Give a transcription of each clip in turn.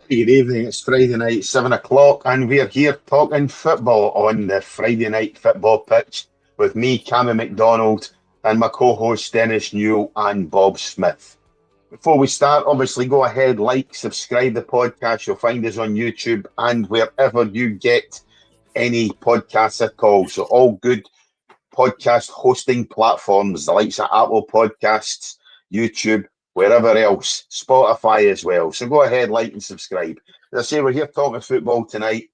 Good evening, it's Friday night, 7 o'clock, and we're here talking football on the Friday night football pitch with me, Cammy McDonald, and my co-hosts Dennis Newell and Bob Smith. Before we start, obviously go ahead, like, subscribe the podcast. You'll find us on YouTube and wherever you get any podcasts at all. So all good podcast hosting platforms, the likes of Apple Podcasts, YouTube, wherever else, Spotify as well. So go ahead, like and subscribe. As I say, we're here talking football tonight.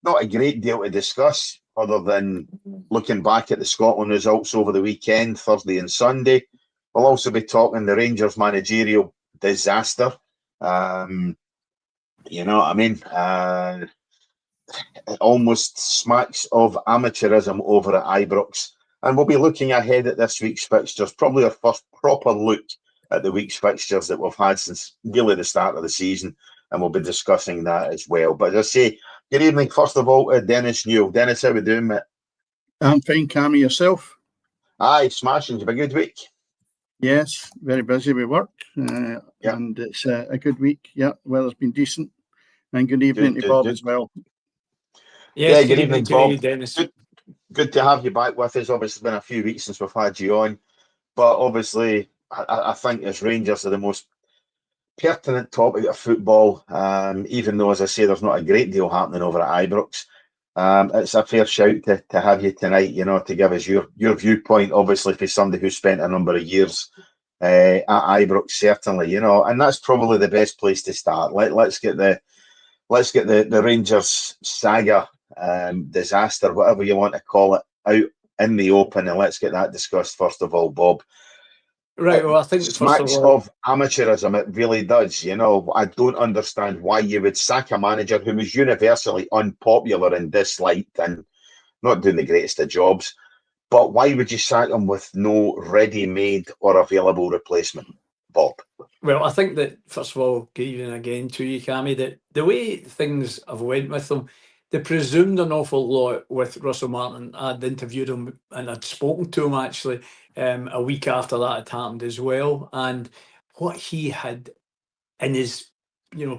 Not a great deal to discuss other than looking back at the Scotland results over the weekend, Thursday and Sunday. We'll also be talking the Rangers managerial disaster. You know what I mean? It almost smacks of amateurism over at Ibrox. And we'll be looking ahead at this week's fixtures, probably our first proper look at the week's fixtures that we've had since really the start of the season. And we'll be discussing that as well. But as I say, good evening, first of all, to Dennis Newell. Dennis, how we doing, mate? I'm fine, Cammy. Yourself? Aye, smashing. Have a good week? Yes, very busy with work. And it's a good week. Yeah, weather's been decent. And good evening to Bob as well. Yes, good evening, Bob. Dennis. Good to have you back with us. Obviously, it's been a few weeks since we've had you on. But obviously, I think as Rangers are the most pertinent topic of football, even though, as I say, there's not a great deal happening over at Ibrox. It's a fair shout to have you tonight, you know, to give us your viewpoint, obviously, for somebody who spent a number of years at Ibrox, certainly, you know, and that's probably the best place to start. Let's get the Rangers saga, disaster, whatever you want to call it, out in the open, and let's get that discussed first of all, Bob. Right, well, I think smacks of amateurism, it really does. You know, I don't understand why you would sack a manager who was universally unpopular and disliked and not doing the greatest of jobs. But why would you sack him with no ready-made or available replacement, Bob? Well, I think that, first of all, good evening again to you, Cammy, that the way things have went with them, they presumed an awful lot with Russell Martin. I'd interviewed him and I'd spoken to him actually a week after that had happened as well. And what he had in his,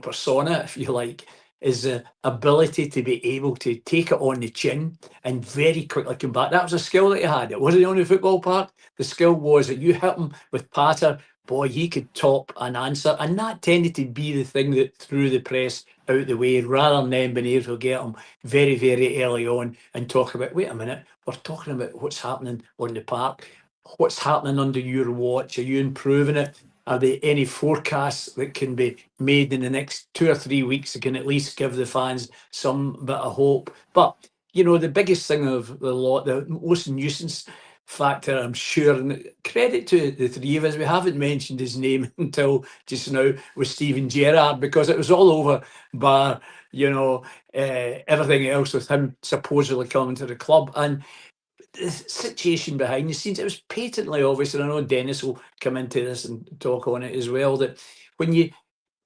persona, if you like, is the ability to be able to take it on the chin and very quickly come back. That was a skill that he had. It wasn't on the football park. The skill was that you hit him with patter, boy, he could top an answer. And that tended to be the thing that threw the press out the way, rather than them being able to get him very, very early on and talk about, wait a minute, we're talking about what's happening on the park. What's happening under your watch? Are you improving it? Are there any forecasts that can be made in the next 2 or 3 weeks that can at least give the fans some bit of hope? But, the biggest thing of the lot, the most nuisance factor, I'm sure, and credit to the three of us, we haven't mentioned his name until just now, was Steven Gerrard, because it was all over bar, everything else with him supposedly coming to the club. And the situation behind the scenes, it was patently obvious, and I know Dennis will come into this and talk on it as well, that when you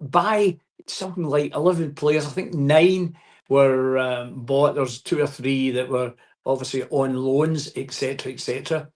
buy something like 11 players, I think 9 were bought, there's 2 or 3 that were obviously on loans, etc., etc.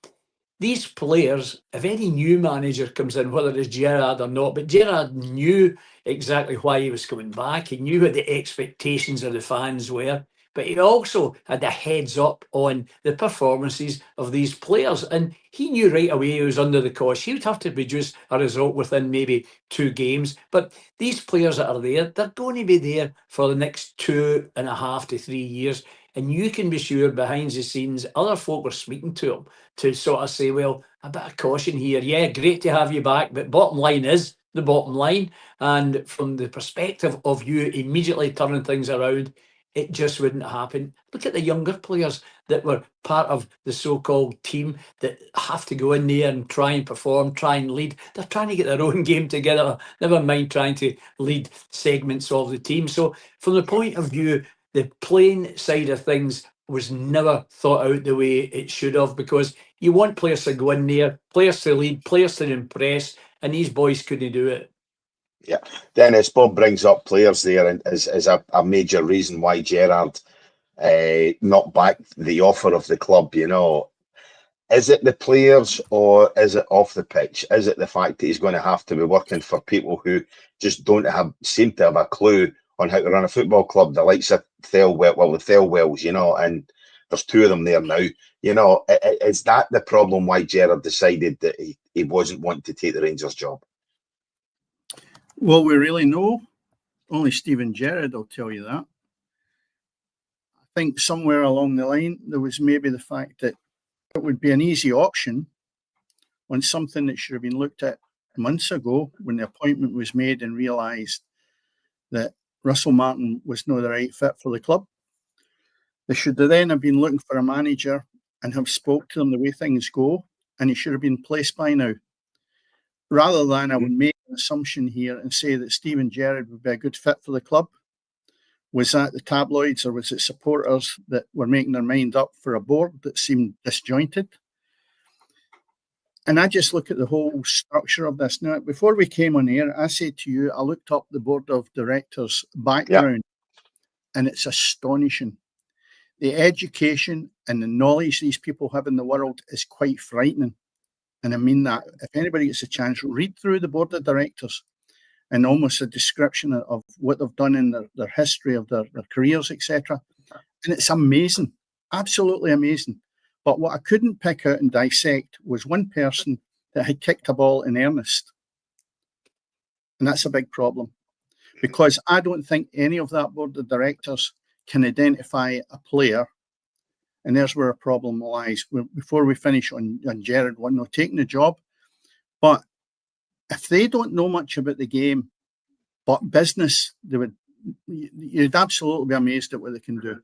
These players, if any new manager comes in, whether it's Gerrard or not, but Gerrard knew exactly why he was coming back. He knew what the expectations of the fans were. But he also had a heads up on the performances of these players. And he knew right away he was under the cosh. He would have to produce a result within maybe 2 games. But these players that are there, they're going to be there for the next 2.5 to 3 years. And you can be sure behind the scenes, other folk are speaking to them to sort of say, well, a bit of caution here. Yeah, great to have you back. But bottom line is the bottom line. And from the perspective of you immediately turning things around, it just wouldn't happen. Look at the younger players that were part of the so-called team that have to go in there and try and perform, try and lead. They're trying to get their own game together, never mind trying to lead segments of the team. So from the point of view, the playing side of things was never thought out the way it should have, because you want players to go in there, players to lead, players to impress, and these boys couldn't do it. Yeah, Dennis, Bob brings up players there and as a major reason why Gerrard knocked back the offer of the club. Is it the players or is it off the pitch? Is it the fact that he's going to have to be working for people who just don't seem to have a clue on how to run a football club, the likes of the Thelwells, you know, and there's two of them there now. You know, is that the problem why Gerrard decided that he wasn't wanting to take the Rangers job? Well, we really know. Only Steven Gerrard will tell you that. I think somewhere along the line, there was maybe the fact that it would be an easy option on something that should have been looked at months ago when the appointment was made and realised that Russell Martin was not the right fit for the club. They should then have been looking for a manager and have spoke to them the way things go, and he should have been placed by now. Rather than I would make an assumption here and say that Steven Gerrard would be a good fit for the club. Was that the tabloids, or was it supporters that were making their mind up for a board that seemed disjointed? And I just look at the whole structure of this. Now, before we came on air, I said to you, I looked up the board of directors' background, and it's astonishing. The education and the knowledge these people have in the world is quite frightening. And I mean that. If anybody gets a chance, read through the board of directors and almost a description of what they've done in their history of their careers, etc. And it's amazing, absolutely amazing. But what I couldn't pick out and dissect was one person that had kicked a ball in earnest. And that's a big problem, because I don't think any of that board of directors can identify a player. And there's where a problem lies. Before we finish on Gerrard not taking the job, but if they don't know much about the game, but business, you'd absolutely be amazed at what they can do.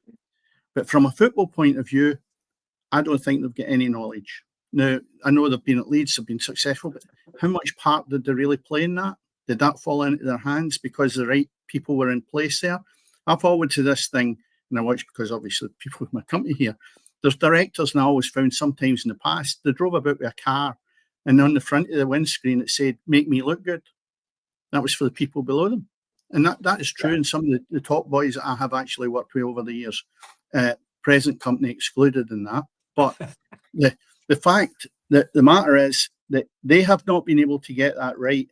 But from a football point of view, I don't think they've got any knowledge. Now, I know they've been at Leeds, they've been successful, but how much part did they really play in that? Did that fall into their hands because the right people were in place there? I forward to this thing, and I watch because obviously people with my company here, there's directors, and I always found sometimes in the past, they drove about with a car, and on the front of the windscreen it said, "Make me look good." That was for the people below them. And that is true in some of the top boys that I have actually worked with over the years, present company excluded in that. But the fact that the matter is that they have not been able to get that right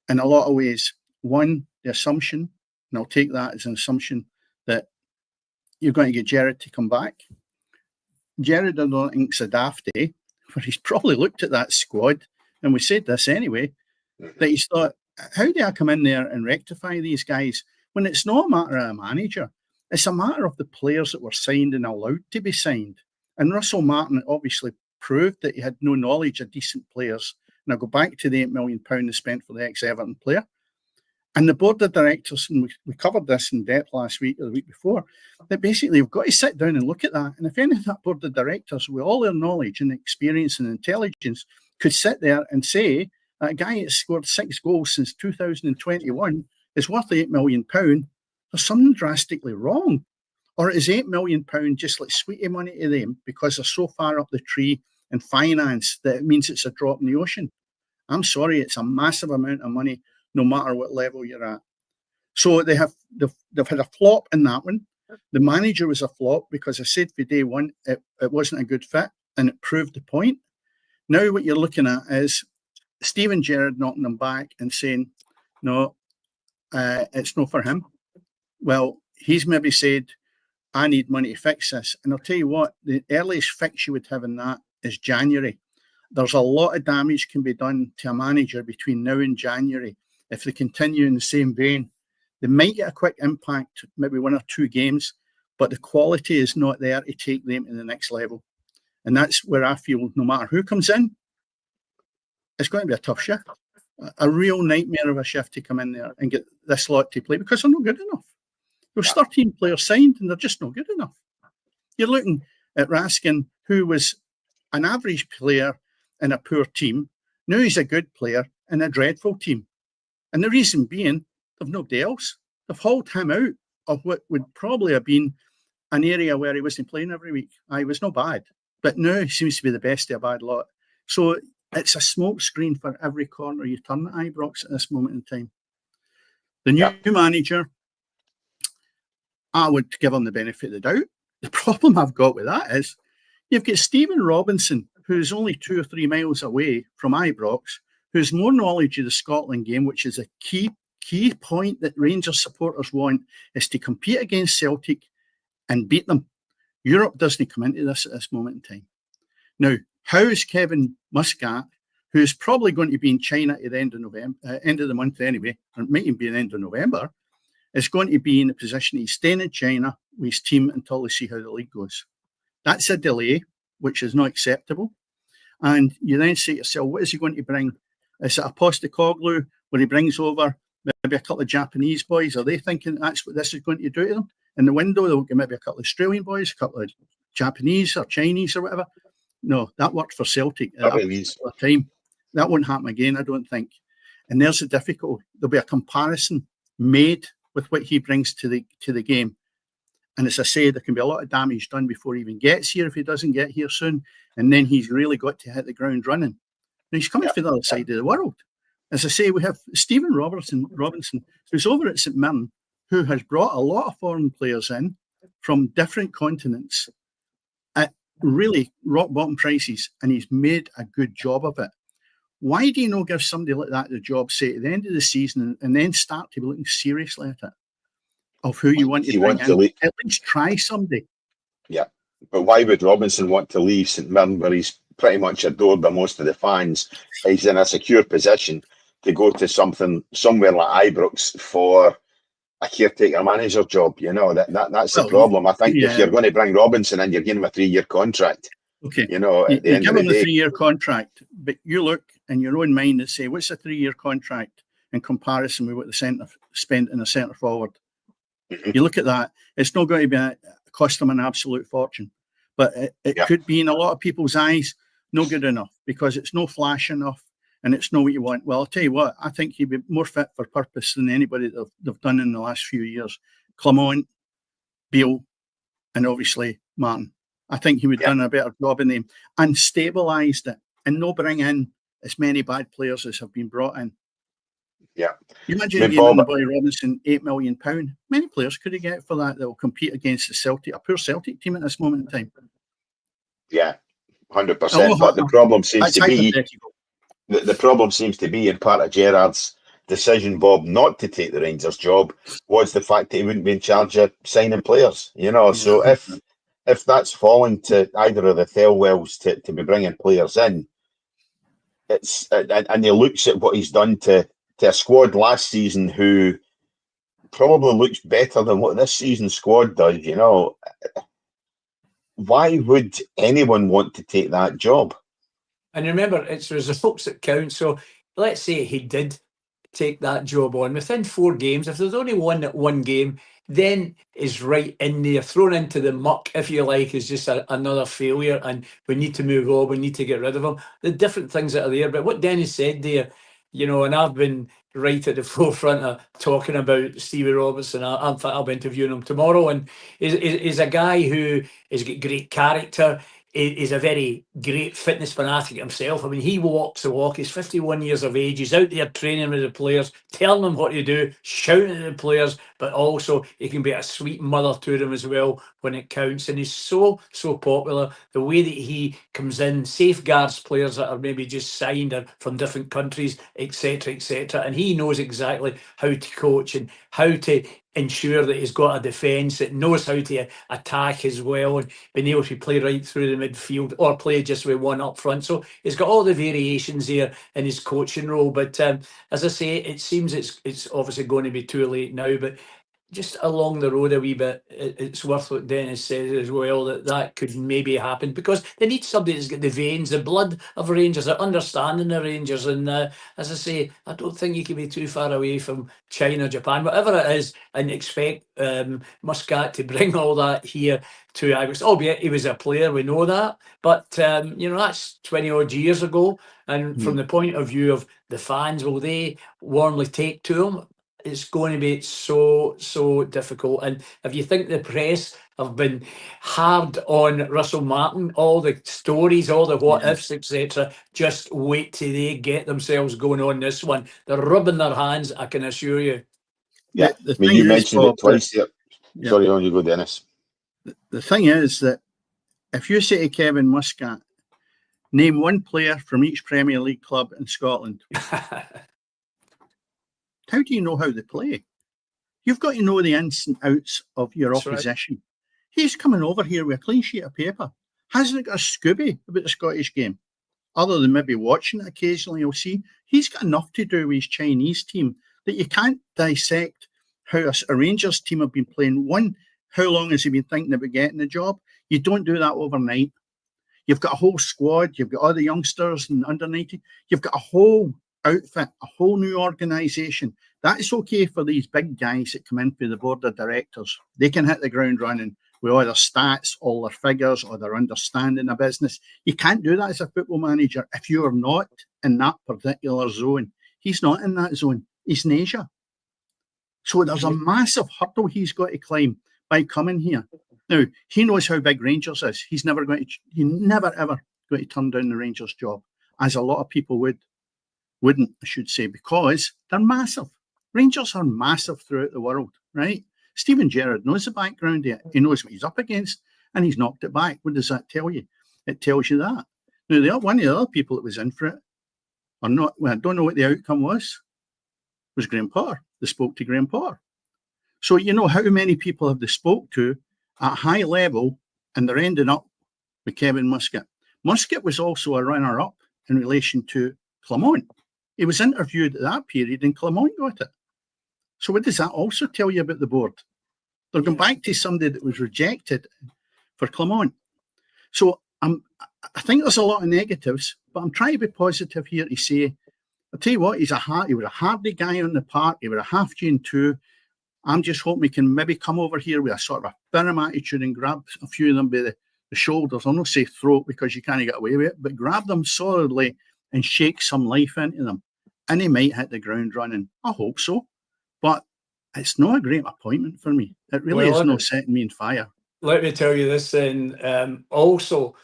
in a lot of ways. One, the assumption, and I'll take that as an assumption, that you're going to get Gerrard to come back. Gerrard, I don't think, is a dafty, but he's probably looked at that squad, and we said this anyway, that he's thought, how do I come in there and rectify these guys when it's not a matter of a manager? It's a matter of the players that were signed and allowed to be signed. And Russell Martin obviously proved that he had no knowledge of decent players. And I'll go back to the £8 million they spent for the ex-Everton player. And the board of directors, and we covered this in depth last week or the week before, that basically you've got to sit down and look at that. And if any of that board of directors, with all their knowledge and experience and intelligence, could sit there and say, a guy that's scored 6 goals since 2021 is worth £8 million, there's something drastically wrong. Or is £8 million just like sweetie money to them because they're so far up the tree in finance that it means it's a drop in the ocean? I'm sorry, it's a massive amount of money, no matter what level you're at. So they've had a flop in that one. The manager was a flop because I said for day one it wasn't a good fit, and it proved the point. Now what you're looking at is Steven Gerrard knocking them back and saying, no, it's not for him. Well, he's maybe said, I need money to fix this. And I'll tell you what, the earliest fix you would have in that is January. There's a lot of damage can be done to a manager between now and January. If they continue in the same vein, they might get a quick impact, maybe 1 or 2 games, but the quality is not there to take them to the next level. And that's where I feel no matter who comes in, it's going to be a tough shift, a real nightmare of a shift to come in there and get this lot to play because they're not good enough. There's 13 players signed and they're just not good enough. You're looking at Raskin, who was an average player in a poor team. Now he's a good player in a dreadful team. And the reason being, they've nobody else. They've hauled him out of what would probably have been an area where he wasn't playing every week. He was no bad. But now he seems to be the best of a bad lot. So it's a smoke screen for every corner you turn at Ibrox at this moment in time. The new manager, I would give him the benefit of the doubt. The problem I've got with that is you've got Stephen Robinson, who's only 2 or 3 miles away from Ibrox, who's more knowledge of the Scotland game, which is a key key point that Rangers supporters want is to compete against Celtic and beat them. Europe doesn't come into this at this moment in time. Now, how is Kevin Muscat, who's probably going to be in China at the end of November, end of the month anyway, or it might even be the end of November, is going to be in a position he's staying in China with his team until they see how the league goes? That's a delay, which is not acceptable. And you then say to yourself, what is he going to bring? Is it a Postecoglou where he brings over maybe a couple of Japanese boys? Are they thinking that's what this is going to do to them? In the window, they'll get maybe a couple of Australian boys, a couple of Japanese or Chinese or whatever. No, that worked for Celtic at that time. That won't happen again, I don't think. And there's a difficulty. There'll be a comparison made with what he brings to the game. And as I say, there can be a lot of damage done before he even gets here if he doesn't get here soon. And then he's really got to hit the ground running. And he's coming from the other side of the world. As I say, we have Stephen Robinson, who's over at St Mirren, who has brought a lot of foreign players in from different continents at really rock bottom prices, and he's made a good job of it. Why do you not give somebody like that the job, say, at the end of the season, and then start to be looking seriously at it, of who you want to bring in? At least try somebody. Yeah, but why would Robinson want to leave St Mirren, where he's pretty much adored by most of the fans? He's in a secure position to go to somewhere like Ibrox for a caretaker manager job. You know, that's the problem. I think if you're going to bring Robinson in, you're giving him a 3-year contract. Okay. You know, at the end of the day, give him a 3-year contract, but you look in your own mind and say, what's a 3-year contract in comparison with what the centre spent in a centre forward? Mm-hmm. You look at that, it's not going to cost them an absolute fortune, but it could be in a lot of people's eyes no good enough because it's no flash enough and it's not what you want. Well, I'll tell you what, I think he'd be more fit for purpose than anybody that they've done in the last few years. Clement, Beale, and obviously Martin. I think he would have done a better job in them and stabilised it and not bring in as many bad players as have been brought in. Yeah. You imagine giving the boy Robinson £8 million. Many players could he get for that will compete against the Celtic, a poor Celtic team at this moment in time? Yeah, 100%. But the problem seems to be the problem seems to be in part of Gerrard's decision, Bob, not to take the Rangers job was the fact that he wouldn't be in charge of signing players. You know, so if that's falling to either of the Thelwells to be bringing players in, it's and he looks at what he's done to a squad last season who probably looks better than what this season's squad does, you know, why would anyone want to take that job? And remember, it's results that count. So let's say he did take that job on. Within 4 games, if there's only one game, then is right in there, thrown into the muck, if you like, is just another failure and we need to move on, we need to get rid of him. The different things that are there. But what Dennis said there, you know, and I've been right at the forefront of talking about Stevie Robertson. I'll be interviewing him tomorrow, and is a guy who has got great character. Is a very great fitness fanatic himself. I mean, he walks the walk. He's 51 years of age. He's out there training with the players, telling them what to do, shouting at the players, but also he can be a sweet mother to them as well when it counts. And he's so popular. The way that he comes in, safeguards players that are maybe just signed or from different countries, etc., etc. And he knows exactly how to coach and how to ensure that he's got a defence that knows how to attack as well and being able to play right through the midfield or play just with one up front. So he's got all the variations there in his coaching role. But as I say, it seems it's obviously going to be too late now, but just along the road a wee bit, it's worth what Dennis says as well, that could maybe happen because they need somebody that's got the veins, the blood of Rangers, that understanding the Rangers. And as I say, I don't think you can be too far away from China, Japan, whatever it is, and expect Muscat to bring all that here to Ibrox. Albeit he was a player, we know that, but you know, that's 20 odd years ago. And from the point of view of the fans, will they warmly take to him? It's going to be so difficult. And if you think the press have been hard on Russell Martin, all the stories, all the what ifs, etc., just wait till they get themselves going on this one. They're rubbing their hands, I can assure you. Yeah, I mean, you mentioned it twice here. Sorry, on you go, Dennis. The thing is that if you say to Kevin Muscat, name one player from each Premier League club in Scotland, How do you know how they play? You've got to know the ins and outs of your That's right. opposition. He's coming over here with a clean sheet of paper. Hasn't got a Scooby about the Scottish game, other than maybe watching it occasionally. You'll see he's got enough to do with his Chinese team that you can't dissect how a Rangers team have been playing. One, how long has he been thinking about getting the job? You don't do that overnight. You've got a whole squad. You've got all the youngsters and under 90. You've got a whole outfit, a whole new organisation. That is okay for these big guys that come in through the board of directors. They can hit the ground running with all their stats, all their figures, or their understanding of business. You can't do that as a football manager if you are not in that particular zone. He's not in that zone. He's in Asia. So there's a massive hurdle he's got to climb by coming here. Now, he knows how big Rangers is. He's never ever going to turn down the Rangers job, as a lot of people wouldn't, I should say, because they're massive. Rangers are massive throughout the world, right? Stephen Gerrard knows the background here. He knows what he's up against, and he's knocked it back. What does that tell you? It tells you that. Now, one of the other people that was in for it, or not, well, I don't know what the outcome was Graham Potter. They spoke to Graham Potter. So you know how many people have they spoke to at high level, and they're ending up with Kevin Muscat. Muscat was also a runner-up in relation to Clement. He was interviewed at that period, and Clement got it. So what does that also tell you about the board? They're going back to somebody that was rejected for Clement. So I think there's a lot of negatives, but I'm trying to be positive here to say, I'll tell you what, he was a hardy guy on the park. He was a half June too. I'm just hoping he can maybe come over here with a sort of a firm attitude and grab a few of them by the shoulders. I'll not say throat because you can't get away with it, but grab them solidly and shake some life into them. And he might hit the ground running. I hope so. But it's not a great appointment for me. It really is not setting me on fire. Let me tell you this then. Also,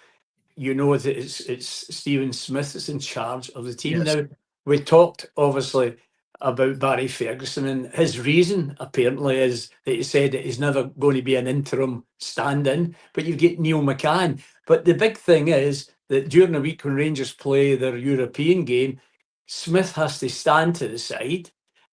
you know that it's Stephen Smith that's in charge of the team. Yes. Now, we talked obviously about Barry Ferguson, and his reason apparently is that he said that he's never going to be an interim stand-in, but you get Neil McCann. But the big thing is that during the week when Rangers play their European game, Smith has to stand to the side.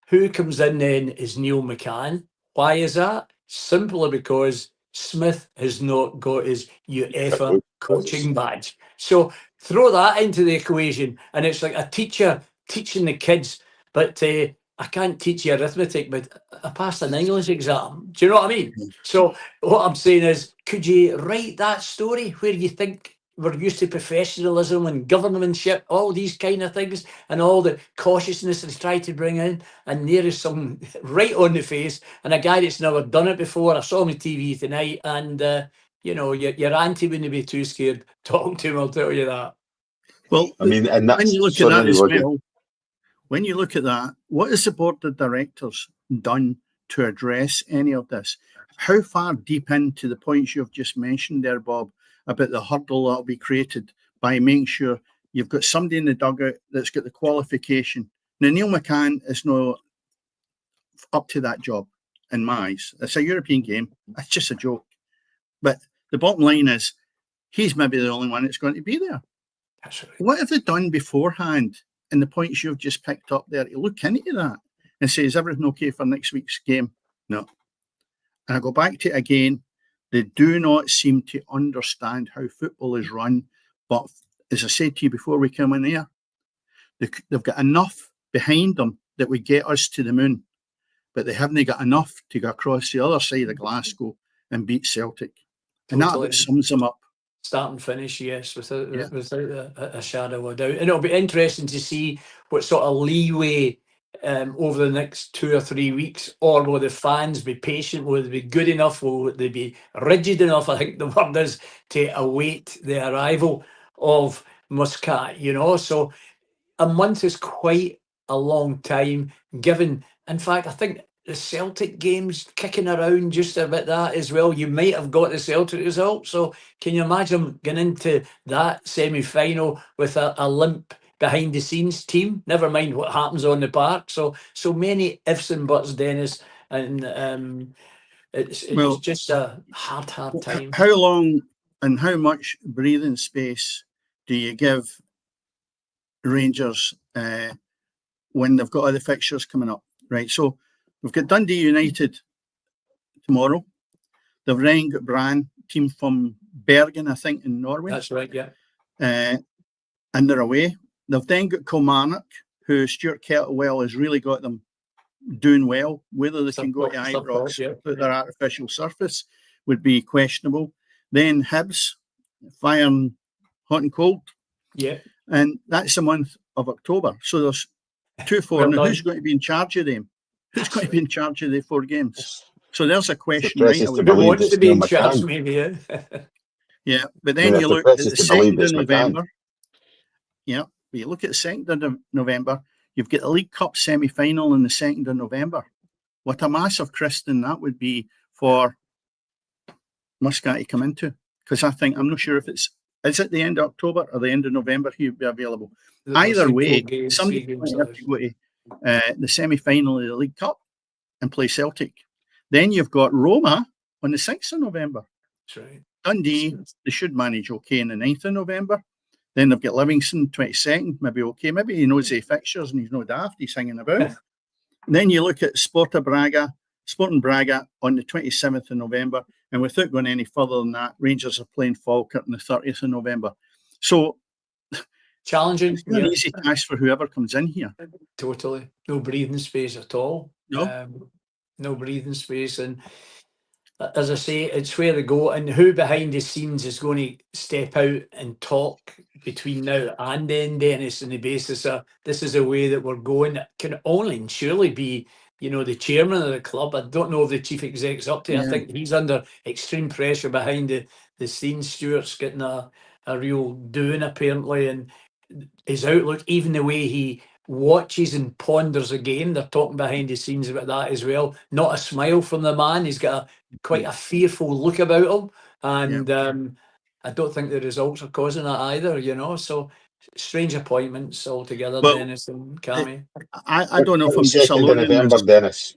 Who comes in then is Neil McCann. Why is that? Simply because Smith has not got his UEFA coaching badge. So throw that into the equation, and it's like a teacher teaching the kids, but I can't teach you arithmetic, but I passed an English exam. Do you know what I mean? So what I'm saying is, could you write that story where you think we're used to professionalism and governmentship, all these kind of things, and all the cautiousness that's tried to bring in, and there is some right on the face, and a guy that's never done it before. I saw him on TV tonight, and you know, your auntie wouldn't be too scared talking to him, I'll tell you that. Well, I mean, and that's, when you look at that as well, when you look at that, what has the board of directors done to address any of this? How far deep into the points you've just mentioned there, Bob, about the hurdle that will be created by making sure you've got somebody in the dugout that's got the qualification? Now, Neil McCann is not up to that job in my eyes. It's a European game. It's just a joke. But the bottom line is, he's maybe the only one that's going to be there. That's right. What have they done beforehand in the points you've just picked up there to look into that and say, is everything okay for next week's game? No. And I go back to it again. They do not seem to understand how football is run. But as I said to you before we came in here, they've got enough behind them that would get us to the moon. But they haven't got enough to go across the other side of Glasgow and beat Celtic. And that sums them up. Start and finish, yes, without a shadow of a doubt. And it'll be interesting to see what sort of leeway over the next 2 or 3 weeks, or will the fans be patient? Will they be good enough? Will they be rigid enough? I think the word is, to await the arrival of Muscat, you know. So a month is quite a long time, given, in fact, I think the Celtic game's kicking around just a bit that as well. You might have got the Celtic result. So can you imagine getting into that semi-final with a limp behind the scenes team? Never mind what happens on the park. So many ifs and buts, Dennis. And it's just a hard time. How long and how much breathing space do you give Rangers when they've got other fixtures coming up? Right, so we've got Dundee United tomorrow. They've then got Brann, team from Bergen, I think, in Norway. That's right, yeah. And they're away. They've then got Kilmarnock, who Stuart Kettlewell has really got them doing well. Whether they can go to Ibrox or put their artificial surface would be questionable. Then Hibs, firing hot and cold. Yeah. And that's the month of October. So there's 2-4. Now, who's going to be in charge of them? Who's going to be in charge of the 4 games? So there's a question, right? Who wants to be in charge, maybe, yeah. Yeah, but then you look at the 2nd of November. Yeah, but you look at the 2nd of November, you've got the League Cup semi-final on the 2nd of November. What a massive christening that would be for Muscat to come into. Because I'm not sure if is it the end of October or the end of November he'll be available. Either way, somebody's going to have to go to the semi-final of the League Cup and play Celtic. Then you've got Roma on the 6th of November. That's right. Dundee, they should manage okay in the 9th of November. Then they've got Livingston, 22nd, maybe okay. Maybe he knows the fixtures and he's no daft, he's hanging about. Then you look at Sporting Braga on the 27th of November. And without going any further than that, Rangers are playing Falkirk on the 30th of November. So, challenging. It's not an easy task for whoever comes in here. Totally. No breathing space at all. No. No breathing space. And as I say, it's where they go. And who behind the scenes is going to step out and talk between now and then, Dennis, on the basis of this is the way that we're going? It can only and surely be, the chairman of the club. I don't know if the chief exec's up to it. I think he's under extreme pressure behind the scenes. Stuart's getting a real doing, apparently. And his outlook, even the way he watches and ponders a game, they're talking behind the scenes about that as well. Not a smile from the man. He's got quite a fearful look about him. And I don't think the results are causing that either, so strange appointments altogether, Dennis and Cammy. I don't know if I'm just alone in November, Dennis.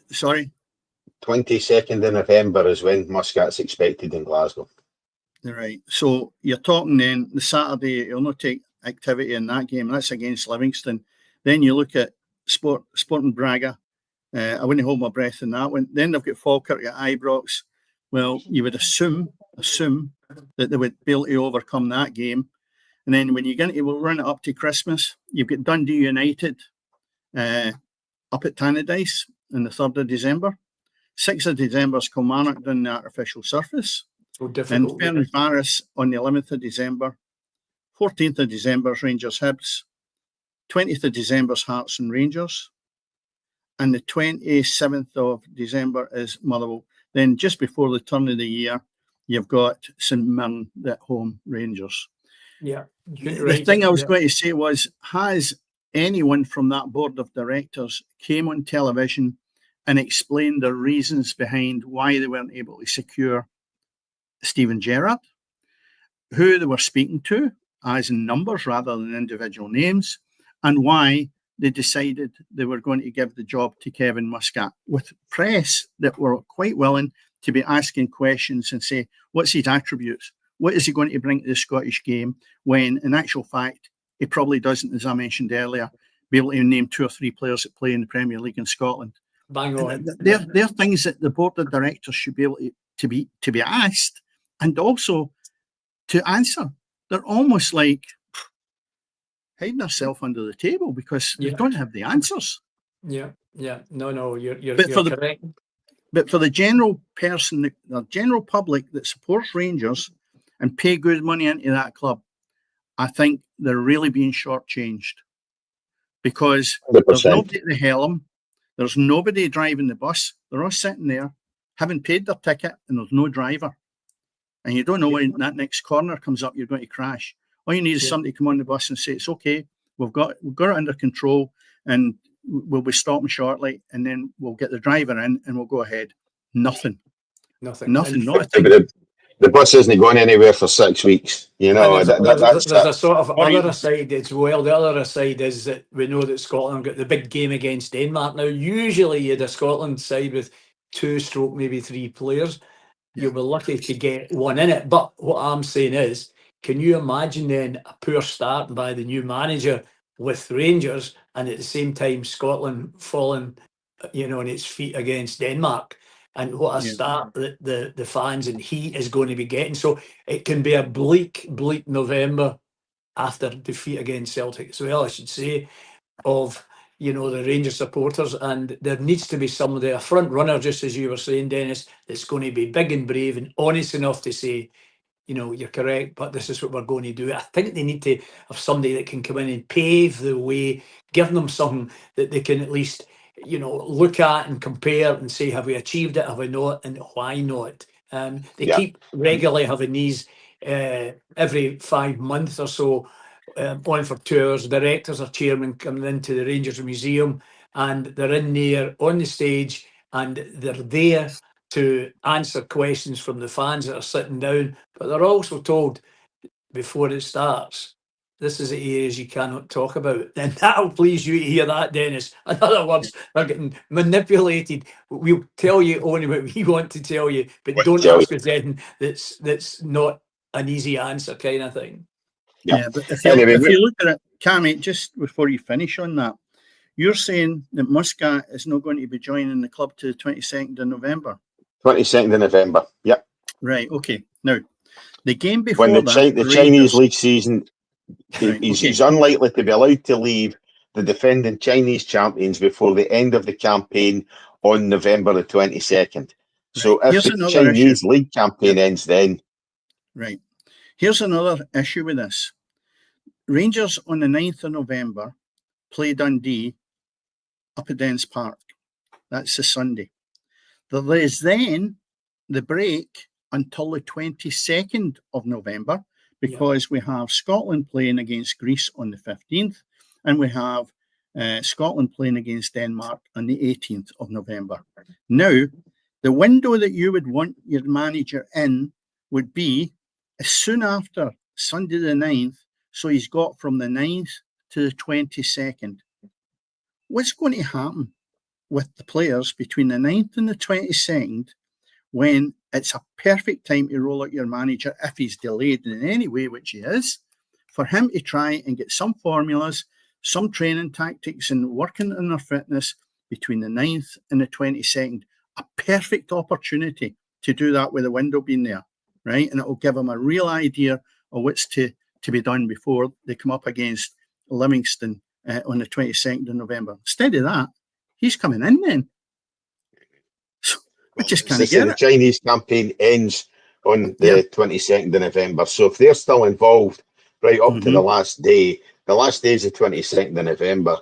Sorry? 22nd of November is when Muscat's expected in Glasgow. Right. So you're talking then the Saturday, you'll not take activity in that game. That's against Livingston. Then you look at Sporting Braga. I wouldn't hold my breath in that one. Then they've got Falkirk at Ibrox. Well, you would assume that they would be able to overcome that game. And then when you get into, we'll run it up to Christmas. You've got Dundee United up at Tannadice on the 3rd of December. 6th of December is Kilmarnock down the artificial surface. So difficult. And Ferencváros on the 11th of December. 14th of December is Rangers Hibs. 20th of December is Hearts and Rangers. And the 27th of December is Motherwell. Then just before the turn of the year, you've got St Mirren at home, Rangers. Yeah. The thing I was going to say was, has anyone from that board of directors came on television and explained the reasons behind why they weren't able to secure Steven Gerrard, who they were speaking to, as in numbers rather than individual names, and why they decided they were going to give the job to Kevin Muscat, with press that were quite willing to be asking questions and say, what's his attributes? What is he going to bring to the Scottish game, when in actual fact, he probably doesn't, as I mentioned earlier, be able to name 2 or 3 players that play in the Premier League in Scotland. Bang on. They're things that the board of directors should be able to be asked and also to answer. They're almost like hiding themselves under the table because they don't have the answers. Yeah. No, you're correct. But for the general person, the general public that supports Rangers and pay good money into that club, I think they're really being shortchanged because 100%. There's nobody at the helm, there's nobody driving the bus. They're all sitting there, having paid their ticket, and there's no driver. And you don't know when that next corner comes up, you're going to crash. All you need is somebody to come on the bus and say, it's okay, we've got it under control, and we'll be stopping shortly, and then we'll get the driver in and we'll go ahead. Nothing. Not a thing. The bus isn't going anywhere for 6 weeks. There's a sort of other aside as well. The other aside is that we know that Scotland got the big game against Denmark. Now, usually you had a Scotland side with 2 / maybe 3 players. You'll be lucky to get one in it. But what I'm saying is, can you imagine then a poor start by the new manager with Rangers, and at the same time Scotland falling, on its feet against Denmark, and what a start that the fans and he is going to be getting. So it can be a bleak November after defeat against Celtic as well, I should say, of the Rangers supporters, and there needs to be somebody, a front runner, just as you were saying, Dennis, that's going to be big and brave and honest enough to say, you're correct, but this is what we're going to do. I think they need to have somebody that can come in and pave the way, give them something that they can at least, look at and compare and say, have we achieved it, have we not, and why not? They keep regularly having these every 5 months or so, on for tours. Directors or chairman coming into the Rangers Museum, and they're in there on the stage, and they're there to answer questions from the fans that are sitting down, but they're also told before it starts, this is the areas you cannot talk about. Then that'll please you to hear that, Dennis. In other words, they're getting manipulated. We'll tell you only what we want to tell you, but don't ask us anything that's not an easy answer, kind of thing. Yeah, but if you look at it, Cammy, just before you finish on that, you're saying that Muscat is not going to be joining the club to the 22nd of November. 22nd of November, yep. Right, okay. Now, the game before when the Chinese league season, he's unlikely to be allowed to leave the defending Chinese champions before the end of the campaign on November the 22nd. So if the Chinese league campaign ends then... Right. Here's another issue with this. Rangers on the 9th of November play Dundee up at Dens Park. That's a Sunday. There is then the break until the 22nd of November because we have Scotland playing against Greece on the 15th and we have Scotland playing against Denmark on the 18th of November. Now, the window that you would want your manager in would be as soon after Sunday the 9th, so he's got from the 9th to the 22nd. What's going to happen with the players between the 9th and the 22nd when it's a perfect time to roll out your manager if he's delayed in any way, which he is, for him to try and get some formulas, some training tactics and working on their fitness between the 9th and the 22nd. A perfect opportunity to do that with the window being there, right? And it will give them a real idea of what's to be done before they come up against Livingston on the 22nd of November. Instead of that, he's coming in then. So, I just can't get it. The Chinese campaign ends on the 22nd of November. So if they're still involved right up to the last day is the 22nd of November,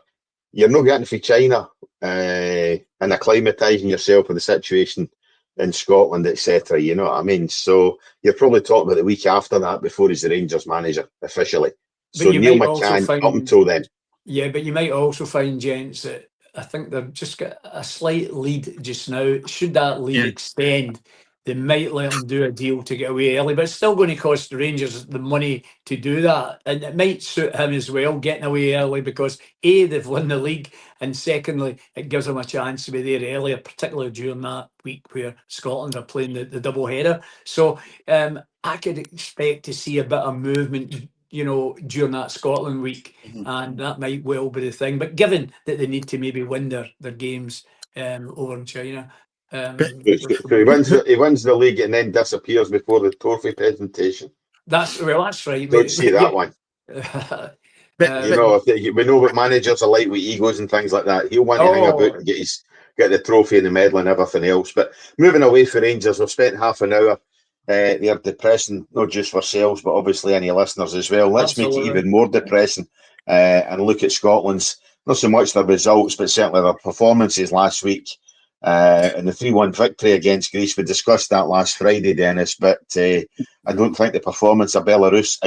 you're not getting for China and acclimatising yourself with the situation in Scotland, etc. You know what I mean? So you're probably talking about the week after that before he's the Rangers manager officially. So Neil McCann up until then. Yeah, but you might also find, gents, that I think they've just got a slight lead just now. Should that lead extend, they might let him do a deal to get away early, but it's still going to cost the Rangers the money to do that. And it might suit him as well, getting away early, because A, they've won the league, and secondly, it gives them a chance to be there earlier, particularly during that week where Scotland are playing the double header. So I could expect to see a bit of movement, you know, during that Scotland week, and that might well be the thing. But given that they need to maybe win their games over in China, he wins the league and then disappears before the trophy presentation. That's right. Don't see that one. You know, we know what managers are like with egos and things like that. He'll want to hang about and get the trophy and the medal and everything else. But moving away for Rangers, we've spent half an hour. They're depressing, not just for ourselves, but obviously any listeners as well. Let's make it even more depressing and look at Scotland's, not so much their results, but certainly their performances last week. And the 3-1 victory against Greece. We discussed that last Friday, Dennis, but I don't think the performance of Belarus,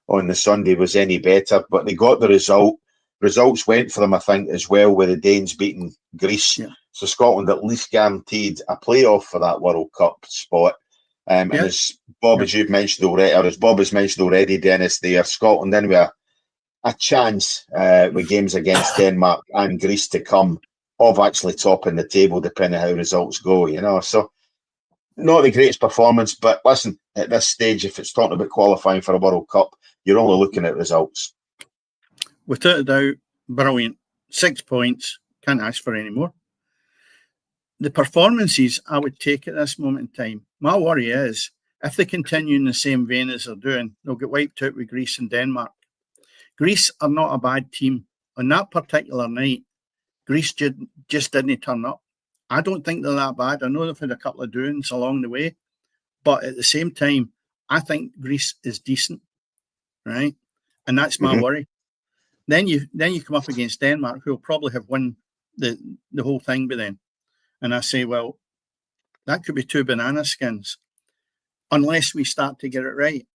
on the Sunday was any better, but they got the result. Results went for them, I think, as well, with the Danes beating Greece. Yeah. So Scotland at least guaranteed a playoff for that World Cup spot. And as Bob, as you've mentioned already, or as Bob has mentioned already, Dennis, there, Scotland in with a chance with games against Denmark and Greece to come of actually topping the table, depending on how results go, you know. So not the greatest performance, but listen, at this stage, if it's talking about qualifying for a World Cup, you're only looking at results. without a doubt, brilliant. 6 points, can't ask for any more. The performances I would take at this moment in time, my worry is, if they continue in the same vein as they're doing, they'll get wiped out with Greece and Denmark. Greece are not a bad team. On that particular night, Greece just didn't turn up. I don't think they're that bad. I know they've had a couple of doings along the way, but at the same time, I think Greece is decent, right? And that's my worry. Then you come up against Denmark, who will probably have won the whole thing by then. And I say, well, that could be two banana skins, unless we start to get it right.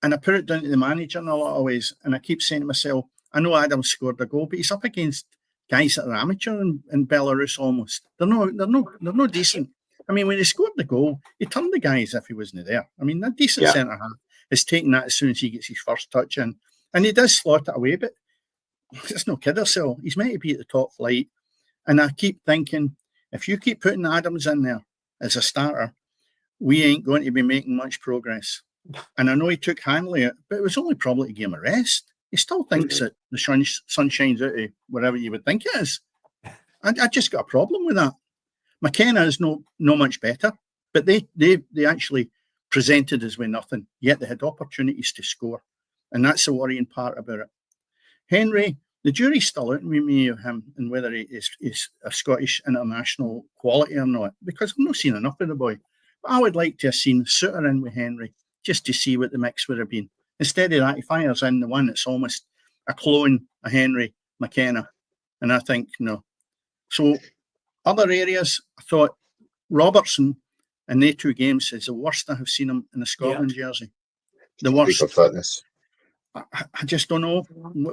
And I put it down to the manager in a lot of ways. And I keep saying to myself, I know Adams scored a goal, but he's up against guys that are amateur in Belarus almost. They're no decent. I mean, when he scored the goal, he turned the guy as if he wasn't there. I mean, a decent centre half is taking that as soon as he gets his first touch in. And he does slot it away, but let's not kid ourselves. He's meant to be at the top flight. And I keep thinking, if you keep putting Adams in there as a starter, we ain't going to be making much progress. And I know he took Hanley out, but it was only probably to give him a rest. He still thinks that the sun shines out of wherever you would think it is. I just got a problem with that. McKenna is no much better, but they actually presented us with nothing, yet they had opportunities to score. And that's the worrying part about it. Henry, the jury's still out with me of him and whether he is a Scottish international quality or not, because I've not seen enough of the boy. But I would like to have seen Suter in with Henry just to see what the mix would have been. Instead of that, he fires in the one that's almost a clone of Henry McKenna. And I think, no. So other areas, I thought Robertson in the 2 games is the worst I have seen him in a Scotland jersey. The worst. I just don't know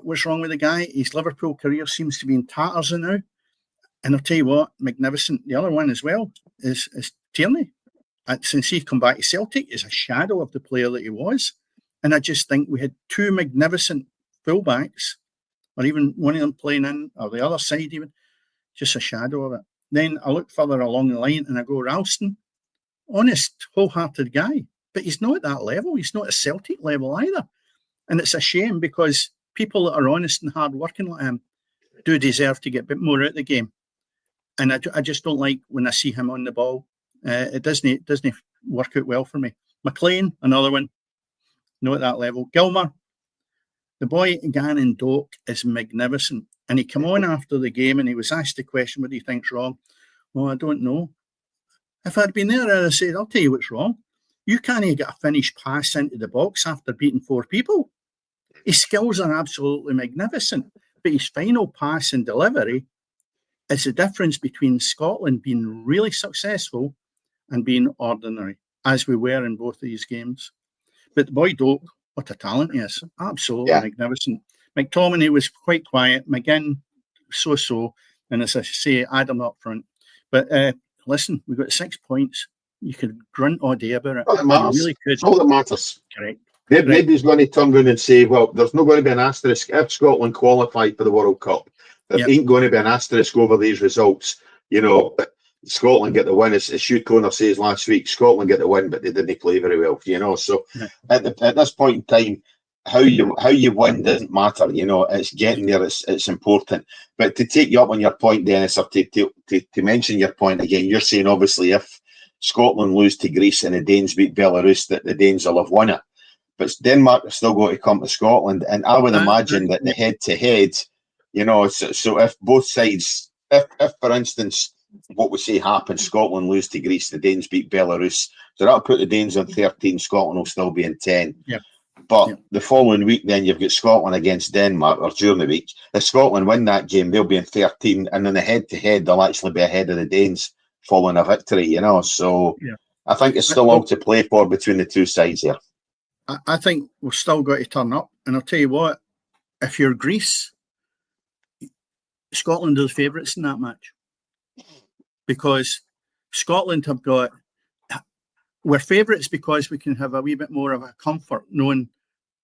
what's wrong with the guy. His Liverpool career seems to be in tatters now. And I'll tell you what, magnificent. The other one as well is Tierney. Since he's come back to Celtic, is a shadow of the player that he was. And I just think we had 2 magnificent fullbacks, or even one of them playing in, or the other side even, just a shadow of it. Then I look further along the line and I go, Ralston, honest, wholehearted guy. But he's not at that level. He's not at Celtic level either. And it's a shame because people that are honest and hard-working like him do deserve to get a bit more out of the game. And I just don't like when I see him on the ball. It doesn't work out well for me. McLean, another one, not at that level. Gilmer, the boy Gannon Doak is magnificent. And he came on after the game and he was asked the question, what do you think's wrong? Well, I don't know. If I'd been there, I'd have said, I'll tell you what's wrong. You can't get a finished pass into the box after beating 4 people. His skills are absolutely magnificent, but his final pass and delivery is the difference between Scotland being really successful and being ordinary, as we were in both of these games. But the boy Doak, what a talent he is. Absolutely magnificent. McTominay was quite quiet. McGinn, so-so. And as I say, Adam up front. But listen, we got 6 points. You could grunt all day about it. All that matters. You really could. All that matters. Correct. Nobody's going to turn around and say, well, there's not going to be an asterisk if Scotland qualified for the World Cup. There ain't going to be an asterisk over these results. You know, Scotland get the win. As Hugh Conor says last week, Scotland get the win, but they didn't play very well. You know, so at this point in time, how you win doesn't matter. You know, it's getting there. It's important. But to take you up on your point, Dennis, or to mention your point again, you're saying obviously if Scotland lose to Greece and the Danes beat Belarus, that the Danes will have won it. But Denmark are still going to come to Scotland, and I would imagine that the head-to-head, you know, so if both sides, if for instance, what we say happens, Scotland lose to Greece, the Danes beat Belarus, so that'll put the Danes on 13, Scotland will still be in 10. But the following week, then you've got Scotland against Denmark, or during the week. If Scotland win that game, they'll be in 13, and in the head-to-head, they'll actually be ahead of the Danes following a victory, you know. So I think it's still all to play for between the 2 sides here. I think we've still got to turn up. And I'll tell you what, if you're Greece, Scotland are the favourites in that match. Because Scotland we're favourites because we can have a wee bit more of a comfort knowing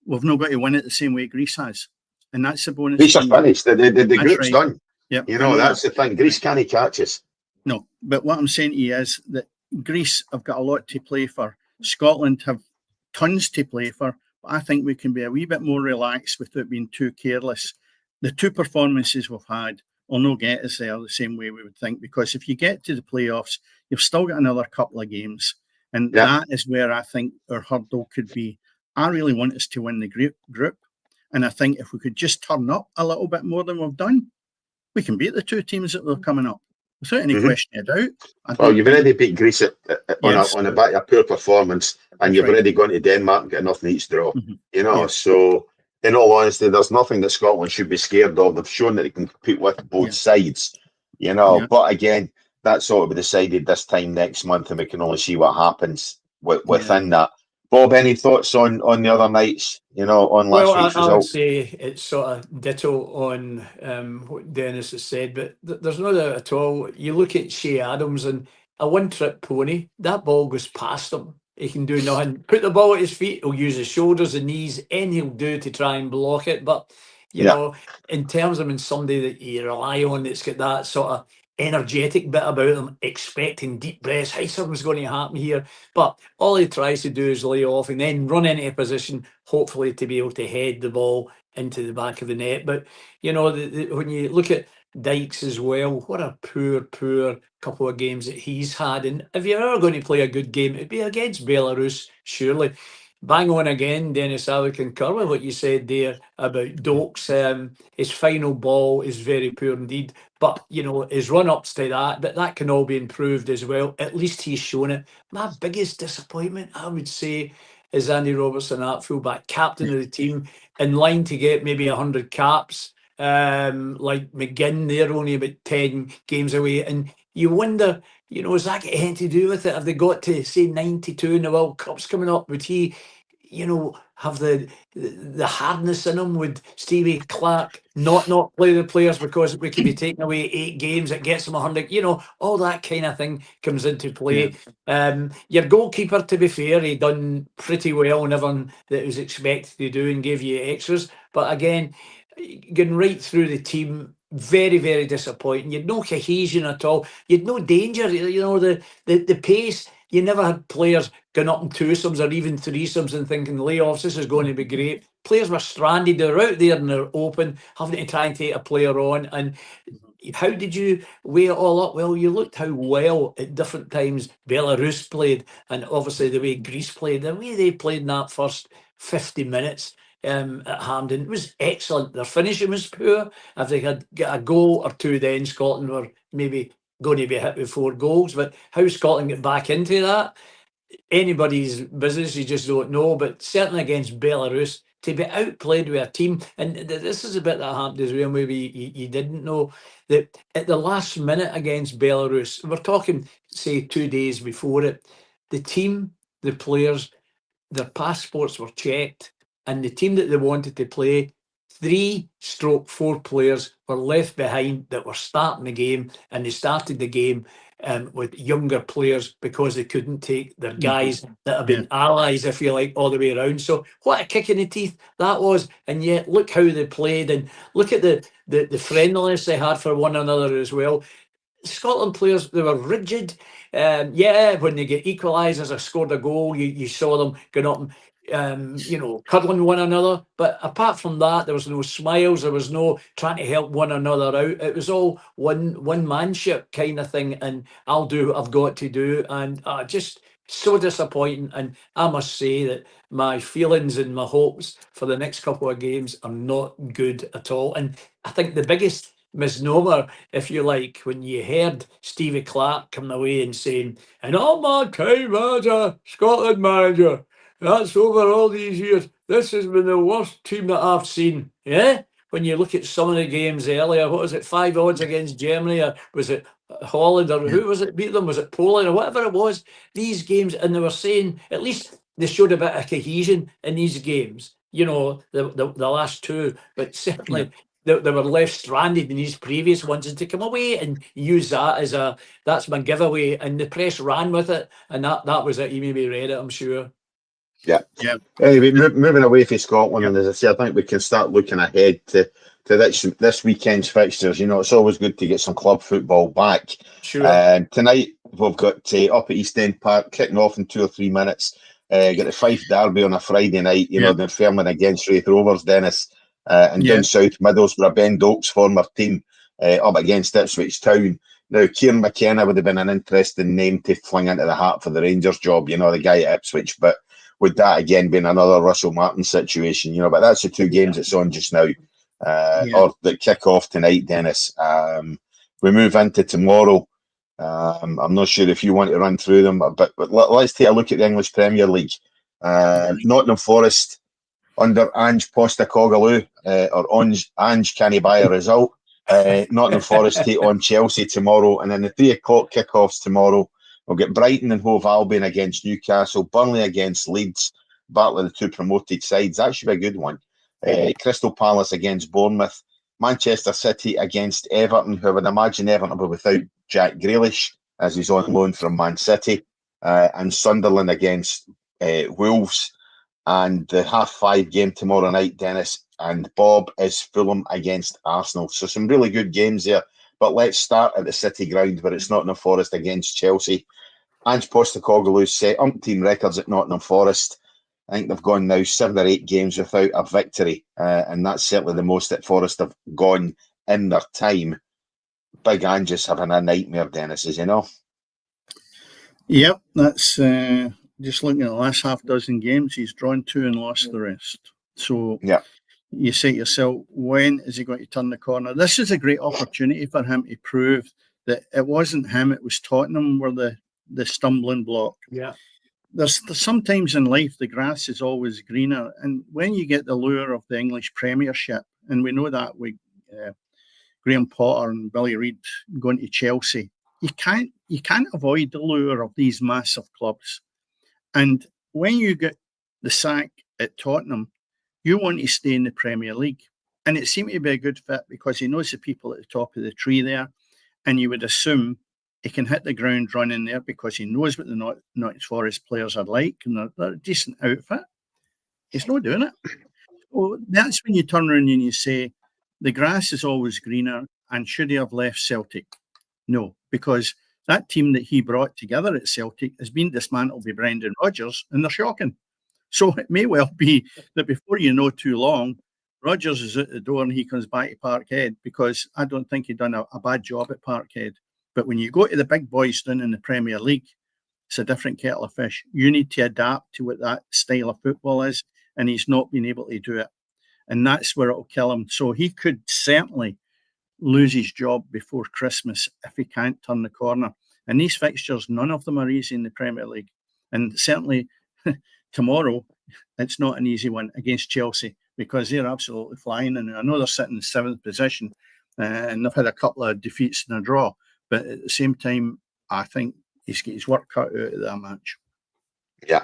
we've not got to win it the same way Greece has. And that's the bonus. Greece are finished. The group's done. Yep. You know, that's the thing. Greece can't catch us. No, but what I'm saying to you is that Greece have got a lot to play for. Scotland have tons to play for. But I think we can be a wee bit more relaxed without being too careless. the two performances we've had will not get us there the same way we would think, because if you get to the playoffs, you've still got another couple of games. And that is where I think our hurdle could be. I really want us to win the group. And I think if we could just turn up a little bit more than we've done, we can beat the two teams that are coming up without any question of doubt. Well, you've already beat Greece on a back of a poor performance, and you've already gone to Denmark and got nothing each draw. You know, so in all honesty, there's nothing that Scotland should be scared of. They've shown that they can compete with both sides. You know, but again, that's all to be decided this time next month, and we can only see what happens within that. Bob, any thoughts on the other nights, you know, on last week's result? I would say it's sort of ditto on what Dennis has said, but there's no doubt at all. You look at Shea Adams and a one-trick pony, that ball goes past him. He can do nothing. Put the ball at his feet, he'll use his shoulders and knees, and he'll do to try and block it. But, you know, in terms of somebody that you rely on that's got that sort of energetic bit about them, expecting deep breaths, hey, something's going to happen here. But all he tries to do is lay off and then run into a position, hopefully to be able to head the ball into the back of the net. But, you know, when you look at Dykes as well, what a poor couple of games that he's had. And if you're ever going to play a good game, it'd be against Belarus, surely. Bang on again, Dennis. I would concur with what you said there about Dokes. His final ball is very poor indeed. But, you know, his run-ups to that can all be improved as well. At least he's shown it. My biggest disappointment, I would say, is Andy Robertson at fullback, captain of the team, in line to get maybe 100 caps. Like McGinn, they're only about 10 games away. And you wonder, you know, has that got anything to do with it? Have they got to, say, 92 in the World Cup's coming up? Would he, you know, have the hardness in him? Would Stevie Clark not play the players because we could be taking away 8 games? It gets him 100. You know, all that kind of thing comes into play. Your goalkeeper, to be fair, he done pretty well in everything that was expected to do and gave you extras. But again, going right through the team, very, very disappointing. You had no cohesion at all. You had no danger. You know, the pace. You never had players going up in twosomes or even threesomes and thinking layoffs, this is going to be great. Players were stranded. They're out there and they're open, having to try and take a player on. And how did you weigh it all up? Well, you looked how well at different times Belarus played, and obviously the way Greece played, the way they played in that first 50 minutes. At Hampden, it was excellent. Their finishing was poor. If they had got a goal or two, then Scotland were maybe going to be hit with 4 goals. But how Scotland get back into that, anybody's business, you just don't know. But certainly against Belarus, to be outplayed with a team, and this is a bit that happened as well, maybe you didn't know, that at the last minute against Belarus, we're talking, say, 2 days before it, the team, the players, their passports were checked, and the team that they wanted to play, 3/4 players were left behind that were starting the game, and they started the game with younger players because they couldn't take their guys that have been allies, if you like, all the way around. So what a kick in the teeth that was. And yet look how they played, and look at the friendliness they had for one another as well. Scotland players, they were rigid. When they get equalisers or scored a goal, you saw them going up and cuddling one another. But apart from that, there was no smiles. There was no trying to help one another out. It was all one manship kind of thing. And I'll do what I've got to do. And just so disappointing. And I must say that my feelings and my hopes for the next couple of games are not good at all. And I think the biggest misnomer, if you like, when you heard Stevie Clark coming away and saying, "And all my time as a Scotland manager, that's over all these years, this has been the worst team that I've seen." Yeah? When you look at some of the games earlier, what was it, 5 odds against Germany, or was it Holland, or who was it beat them? Was it Poland, or whatever it was? These games, and they were saying, at least they showed a bit of cohesion in these games, the last 2, but certainly they were left stranded in these previous ones, and to come away and use that as that's my giveaway, and the press ran with it, and that was it. You maybe read it, I'm sure. Yeah. Anyway, moving away from Scotland, and as I say, I think we can start looking ahead to this weekend's fixtures. It's always good to get some club football back. Sure. Tonight we've got up at East End Park, kicking off in 2 or 3 minutes. Got the Fife Derby on a Friday night. They're firming against Raith Rovers, Dennis. and down south Middlesbrough, Ben Doak's former team, up against Ipswich Town. Now, Kieran McKenna would have been an interesting name to fling into the hat for the Rangers job, the guy at Ipswich, but would that again been another Russell Martin situation, but that's the two games that's on just now, or that kick off tonight, Dennis. We move into tomorrow. I'm not sure if you want to run through them, but let's take a look at the English Premier League. Nottingham Forest under Ange Postecoglou, or Ange can he buy a result? Nottingham Forest take on Chelsea tomorrow, and then the 3 o'clock kickoffs tomorrow. We'll get Brighton and Hove Albion against Newcastle, Burnley against Leeds, battle of the 2 promoted sides. That should be a good one. Crystal Palace against Bournemouth, Manchester City against Everton, who I would imagine Everton will be without Jack Grealish, as he's on loan from Man City, and Sunderland against Wolves. And the 5:30 game tomorrow night, Dennis and Bob, is Fulham against Arsenal. So some really good games there. But let's start at the City ground, where it's Nottingham Forest against Chelsea. Ange Postecoglou's set umpteen records at Nottingham Forest. I think they've gone now 7 or 8 games without a victory, and that's certainly the most that Forest have gone in their time. Big Ange is having a nightmare, Dennis, as you know. Yep, that's just looking at the last half dozen games, he's drawn 2 and lost the rest. So you say to yourself, when is he going to turn the corner? This is a great opportunity for him to prove that it wasn't him, it was Tottenham were the stumbling block. Yeah. There's sometimes in life the grass is always greener, and when you get the lure of the English Premiership, and we know that with Graham Potter and Billy Reid going to Chelsea, you can't avoid the lure of these massive clubs. And when you get the sack at Tottenham, you want to stay in the Premier League, and it seemed to be a good fit because he knows the people at the top of the tree there, and you would assume he can hit the ground running there because he knows what the Nottingham Forest players are like, and they're a decent outfit. He's not doing it. Well, that's when you turn around and you say, the grass is always greener, and should he have left Celtic? No, because that team that he brought together at Celtic has been dismantled by Brendan Rodgers, and they're shocking. So it may well be that before you know too long, Rodgers is at the door and he comes back to Parkhead, because I don't think he'd done a bad job at Parkhead. But when you go to the big boys down in the Premier League, it's a different kettle of fish. You need to adapt to what that style of football is, and he's not been able to do it. And that's where it'll kill him. So he could certainly lose his job before Christmas if he can't turn the corner. And these fixtures, none of them are easy in the Premier League. And certainly tomorrow, it's not an easy one against Chelsea, because they're absolutely flying. And I know they're sitting in 7th position, and they've had a couple of defeats and a draw. But at the same time, I think he's got his work cut out of that match. Yeah,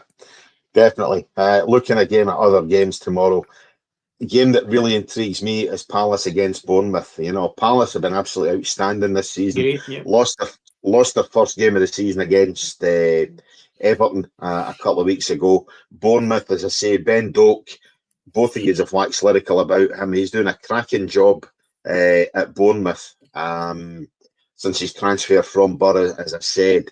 definitely. Looking again at other games tomorrow, the game that really intrigues me is Palace against Bournemouth. Palace have been absolutely outstanding this season. Great, yeah. Lost their first game of the season against Everton a couple of weeks ago. Bournemouth, as I say, Ben Doak, both of you have waxed lyrical about him. He's doing a cracking job at Bournemouth. Since his transfer from Borough, as I said,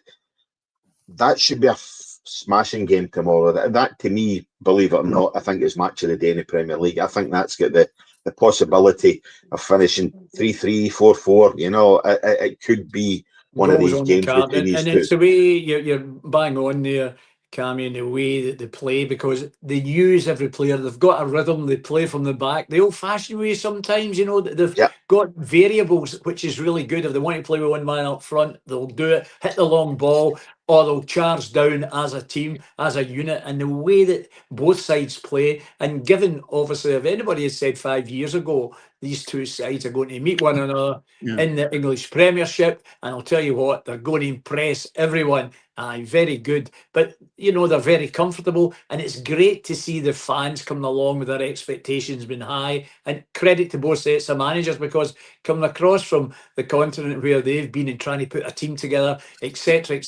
that should be a smashing game tomorrow. That, to me, believe it or not, I think is match of the day in the Premier League. I think that's got the possibility of finishing 3-3, 4-4. It could be one of these games between these two. And it's the way you're bang on there, Cammy, in the way that they play, because they use every player. They've got a rhythm. They play from the back, the old-fashioned way sometimes. They've got variables, which is really good. If they want to play with one man up front, they'll do it, hit the long ball, or they'll charge down as a team, as a unit. And the way that both sides play, and given, obviously, if anybody had said 5 years ago, these two sides are going to meet one another in the English Premiership, and I'll tell you what, they're going to impress everyone. Aye, very good. But, they're very comfortable, and it's great to see the fans coming along with their expectations being high. And credit to both sets of managers, because coming across from the continent where they've been and trying to put a team together, etc.,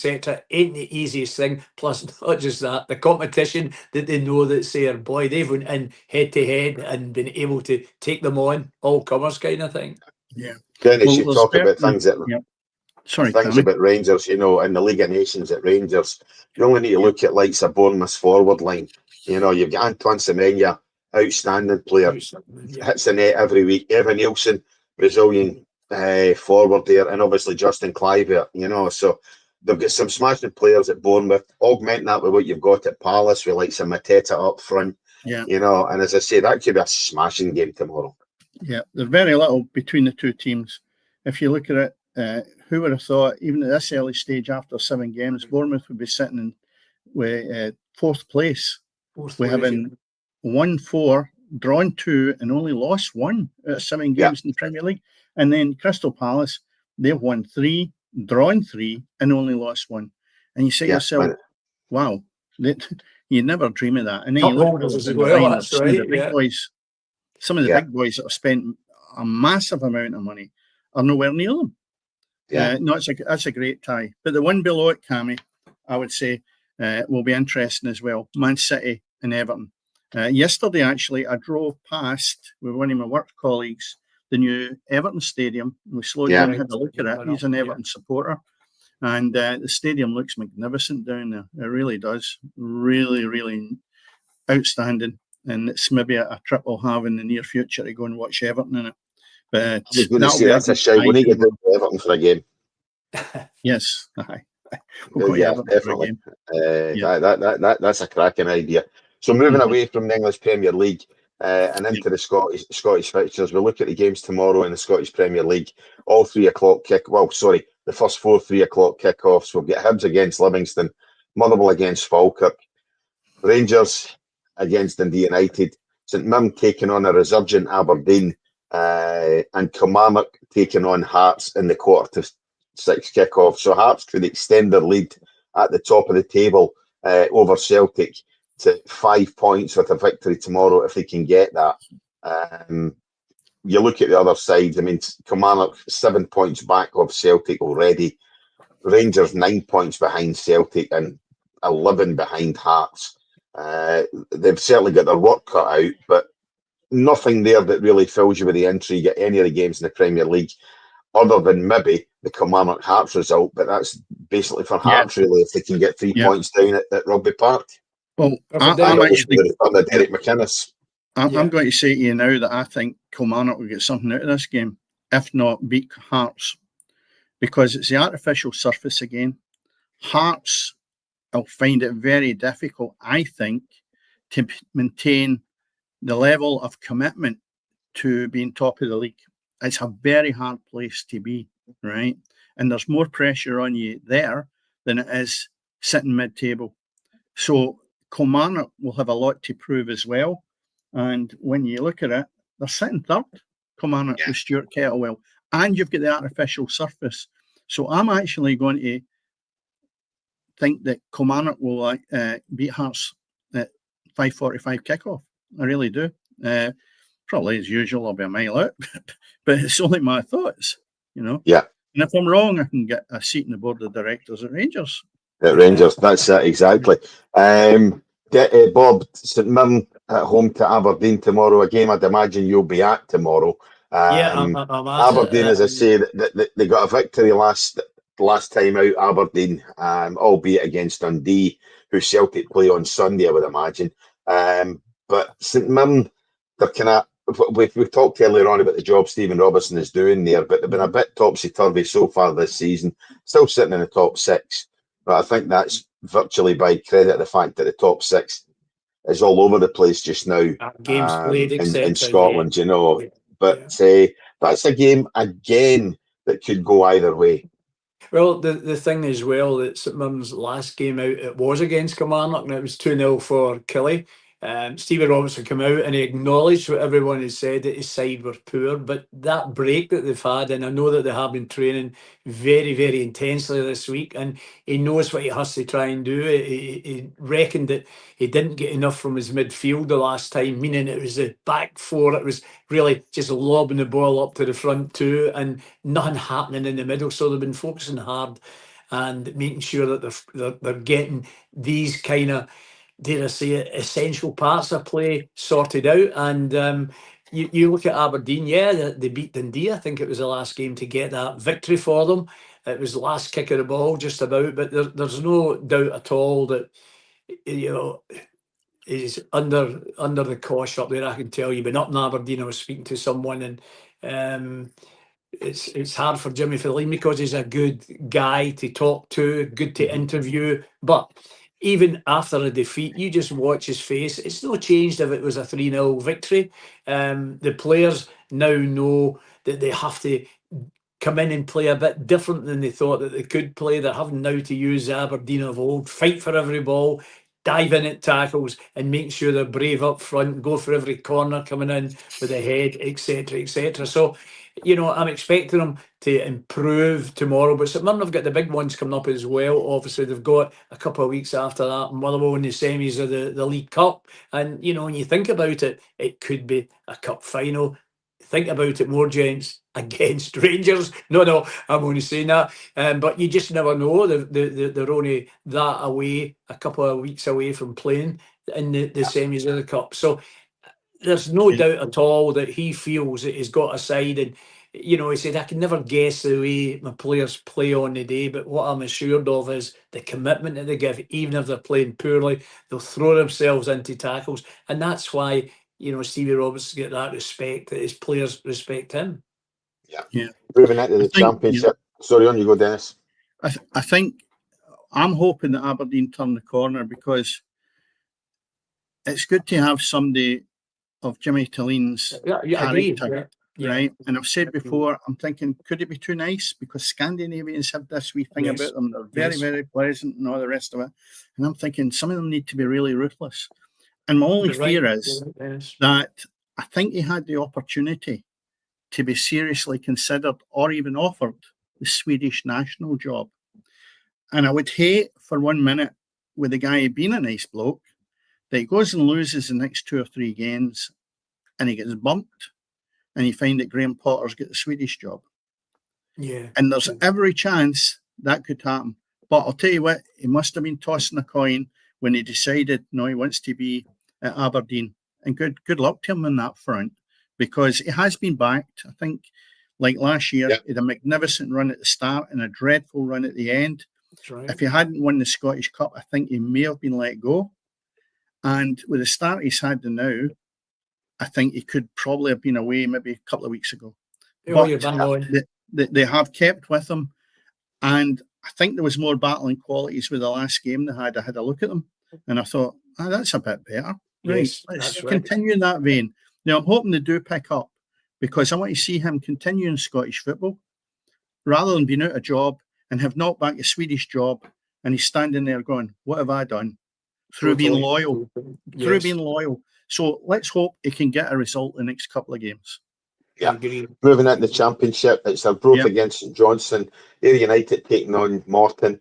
ain't the easiest thing. Plus, not just that, the competition that they know that's there, boy, they've went in head-to-head and been able to take them on, all comers kind of thing. Yeah. Dennis, you talk about things that... Sorry, things about Rangers, in the League of Nations at Rangers. You only need to look at likes of Bournemouth's forward line. You've got Antoine Semenyo outstanding player. Yeah. Hits the net every week. Evan Nielsen, Brazilian forward there, and obviously Justin Kluivert, you know, so they've got some smashing players at Bournemouth. Augment that with what you've got at Palace, with like some Mateta up front, you know, and as I say, that could be a smashing game tomorrow. Yeah, there's very little between the two teams. If you look at it, who would have thought, even at this early stage after 7 games, Bournemouth would be sitting in with fourth place. We having won 4, drawn 2, and only lost 1 out of 7 games in the Premier League. And then Crystal Palace, they've won 3, drawn 3, and only lost 1. And you say to yourself, wow, you never dream of that. And then you look at some of the big boys. Some of the big boys that have spent a massive amount of money are nowhere near them. No, that's a great tie. But the one below it, Cammy, I would say, will be interesting as well. Man City and Everton. Yesterday, actually, I drove past with one of my work colleagues the new Everton Stadium. We slowed down and had a look at it. He's an Everton supporter. And the stadium looks magnificent down there. It really does. Really, really outstanding. And it's maybe a trip we'll have in the near future to go and watch Everton in it. But I was going to say, that's a shout. We need to go to Everton for a game. Yes. We'll definitely. That's a cracking idea. So moving away from the English Premier League and into the Scottish fixtures, we'll look at the games tomorrow in the Scottish Premier League. All 3 o'clock the first 4 3 o'clock kickoffs. We'll get Hibs against Livingston, Motherwell against Falkirk, Rangers against Dundee United, St Mirren taking on a resurgent Aberdeen, and Kilmarnock taking on Hearts in the 5:45 kickoff. So Hearts could extend their lead at the top of the table over Celtic to 5 points with a victory tomorrow if they can get that. You look at the other side, I mean, Kilmarnock 7 points back of Celtic already. Rangers 9 points behind Celtic and 11 behind Hearts. They've certainly got their work cut out, but nothing there that really fills you with the intrigue at any of the games in the Premier League, other than maybe the Kilmarnock Hearts result. But that's basically for Hearts, really, if they can get 3 points down at Rugby Park. Well, I'm actually Derek McInnes. I'm going to say to you now that I think Kilmarnock will get something out of this game, if not beat Hearts, because it's the artificial surface again. Hearts will find it very difficult, I think, to maintain the level of commitment to being top of the league. It's a very hard place to be, right? And there's more pressure on you there than it is sitting mid-table. So Kilmarnock will have a lot to prove as well. And when you look at it, they're sitting third, Kilmarnock with Stuart Kettlewell. And you've got the artificial surface. So I'm actually going to think that Kilmarnock will beat Hearts at 5:45 kickoff. I really do. Probably as usual, I'll be a mile out, but it's only my thoughts, you know. Yeah. And if I'm wrong, I can get a seat in the board of directors at Rangers. At Rangers, that's it, exactly. Bob, St Mirren at home to Aberdeen tomorrow, a game I'd imagine you'll be at tomorrow. I'm Aberdeen, as I say, they got a victory last time out, Aberdeen, albeit against Dundee, who Celtic play on Sunday, I would imagine. But St Mirren, they're kind of, we've talked earlier on about the job Stephen Robertson is doing there, but they've been a bit topsy-turvy so far this season, still sitting in the top 6. But I think that's virtually by credit of the fact that the top 6 is all over the place just now. Games played, in Scotland, you know. But that's a game, again, that could go either way. Well, the thing as well, that St Mirren's last game out, it was against Kilmarnock, and it was 2-0 for Killie. Stephen Robinson came out and he acknowledged what everyone has said, that his side were poor, but that break that they've had, and I know that they have been training very, very intensely this week, and he knows what he has to try and do. He reckoned that he didn't get enough from his midfield the last time, meaning it was the back 4, it was really just lobbing the ball up to the front 2 and nothing happening in the middle. So they've been focusing hard and making sure that they're getting these kind of, dare I say it, essential parts of play sorted out. And you look at Aberdeen, they beat Dundee. I think it was the last game to get that victory for them. It was the last kick of the ball, just about. But there's no doubt at all that, you know, is under the cosh up there, I can tell you. But up in Aberdeen, I was speaking to someone, and it's hard for Jimmy Fellaini because he's a good guy to talk to, good to interview. But even after a defeat, you just watch his face. It's not changed if it was a 3-0 victory. The players now know that they have to come in and play a bit different than they thought that they could play. They're having now to use Aberdeen of old, fight for every ball, dive in at tackles, and make sure they're brave up front and go for every corner coming in with a head, etc., etc. So, you know, I'm expecting them to improve tomorrow. But St Mirren have got the big ones coming up as well. Obviously, they've got a couple of weeks after that, Motherwell in the semis of the League Cup. And, you know, when you think about it, it could be a cup final. Think about it more, gents, against Rangers. No, I'm only saying that. But you just never know. They're only that away, a couple of weeks away from playing in the semis of the Cup. So there's no doubt at all that he feels that he's got a side. And, you know, he said, I can never guess the way my players play on the day, but what I'm assured of is the commitment that they give, even if they're playing poorly, they'll throw themselves into tackles. And that's why, you know, Stevie Roberts get that respect, that his players respect him. Yeah. Moving into the Championship. Sorry, on you go, Dennis. I think I'm hoping that Aberdeen turn the corner, because it's good to have somebody of Jimmy Tilleen's character, right? And I've said before, I'm thinking, could it be too nice? Because Scandinavians have this wee thing about them. They're very, very pleasant and all the rest of it. And I'm thinking some of them need to be really ruthless. And my only fear is that I think he had the opportunity to be seriously considered or even offered the Swedish national job. And I would hate for 1 minute, with the guy being a nice bloke, that he goes and loses the next 2 or 3 games and he gets bumped and you find that Graham Potter's got the Swedish job. Yeah. And there's every chance that could happen. But I'll tell you what, he must have been tossing a coin when he decided, no, he wants to be at Aberdeen. And good luck to him on that front, because he has been backed. I think, like last year, he had a magnificent run at the start and a dreadful run at the end. That's right. If he hadn't won the Scottish Cup, I think he may have been let go. And with the start he's had now, I think he could probably have been away maybe a couple of weeks ago. But they have kept with him. And I think there was more battling qualities with the last game they had. I had a look at them and I thought, that's a bit better. Right, let's continue in that vein. Now, I'm hoping they do pick up, because I want to see him continue in Scottish football rather than being out of job and have knocked back a Swedish job and he's standing there going, what have I done? Through being loyal. Through being loyal. So let's hope he can get a result in the next couple of games. Yeah. Moving into the Championship, it's a Brook against St Johnstone. Ayr United taking on Morton.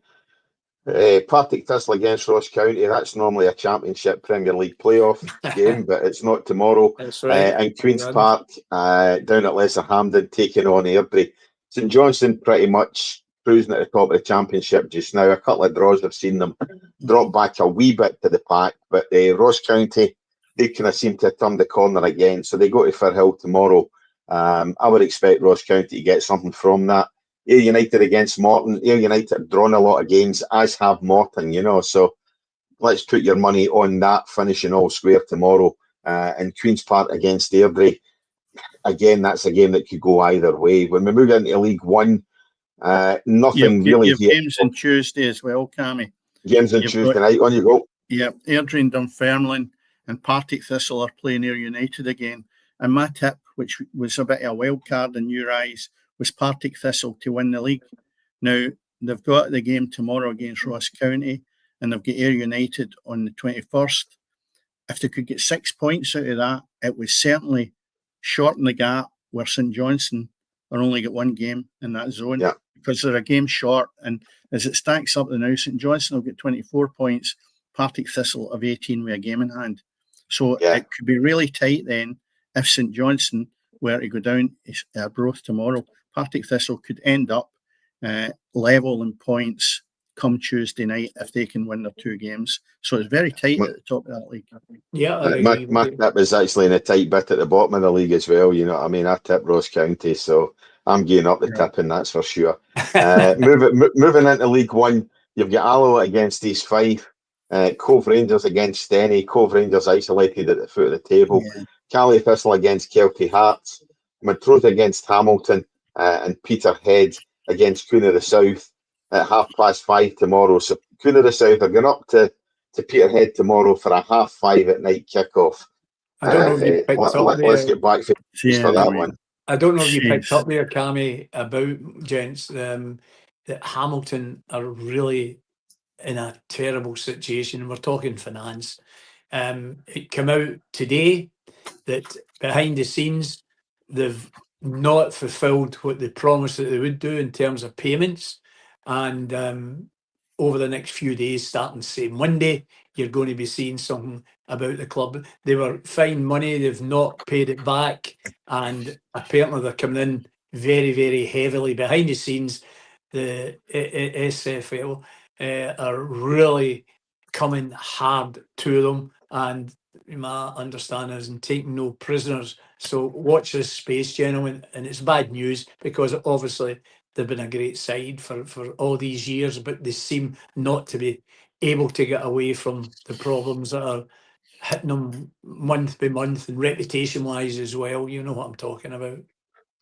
Partick Thistle against Ross County. That's normally a Championship Premier League playoff game, but it's not tomorrow. That's right. And Queen's Park down at Lesser Hampden taking on Airdrie. St Johnstone pretty much cruising at the top of the Championship just now. A couple of draws, I've seen them drop back a wee bit to the pack, but Ross County, they kind of seem to have turned the corner again, so they go to Firhill tomorrow. I would expect Ross County to get something from that. Ayr United against Morton. Ayr United have drawn a lot of games, as have Morton, you know, so let's put your money on that finishing all square tomorrow. And Queen's Park against Airdrie. Again, that's a game that could go either way. When we move into League One, nothing really here. Games on Tuesday as well, Cammy. Games on Tuesday night, on you go. Yep, Airdrie and Dunfermline and Partick Thistle are playing Ayr United again. And my tip, which was a bit of a wild card in your eyes, was Partick Thistle to win the league. Now, they've got the game tomorrow against Ross County, and they've got Ayr United on the 21st. If they could get 6 points out of that, it would certainly shorten the gap where St Johnstone are only got 1 game in that zone, because they're a game short. And as it stacks up now, St Johnstone will get 24 points, Partick Thistle have 18 with a game in hand. So it could be really tight then if St Johnstone were to go down Arbroath tomorrow. Partick Thistle could end up level in points come Tuesday night if they can win their 2 games. So it's very tight at the top of that league. Yeah, my tip is actually in a tight bit at the bottom of the league as well. You know what I mean? I tip Ross County, so I'm getting up the tipping, that's for sure. Moving into League One, you've got Alloa against East Fife. Cove Rangers against Steny. Cove Rangers isolated at the foot of the table. Yeah. Cali Thistle against Kelty Hearts. Montrose against Hamilton. And Peterhead against Coon of the South at 5:30 tomorrow. So Coon of the South are going up to Peterhead tomorrow for a 5:30 at night kickoff. I don't know if you picked up there. Let's get back for that one. I don't know if you picked up there, Cammy, about, gents, that Hamilton are really in a terrible situation. We're talking finance. It came out today that behind the scenes, they've not fulfilled what they promised that they would do in terms of payments. And over the next few days, starting say Monday, you're going to be seeing something about the club. They were fined money, they've not paid it back, and apparently they're coming in very, very heavily behind the scenes. The SFL are really coming hard to them, and my understanding is taking no prisoners. So watch this space, gentlemen, and it's bad news because obviously they've been a great side for all these years, but they seem not to be able to get away from the problems that are hitting them month by month and reputation wise as well. You know what I'm talking about.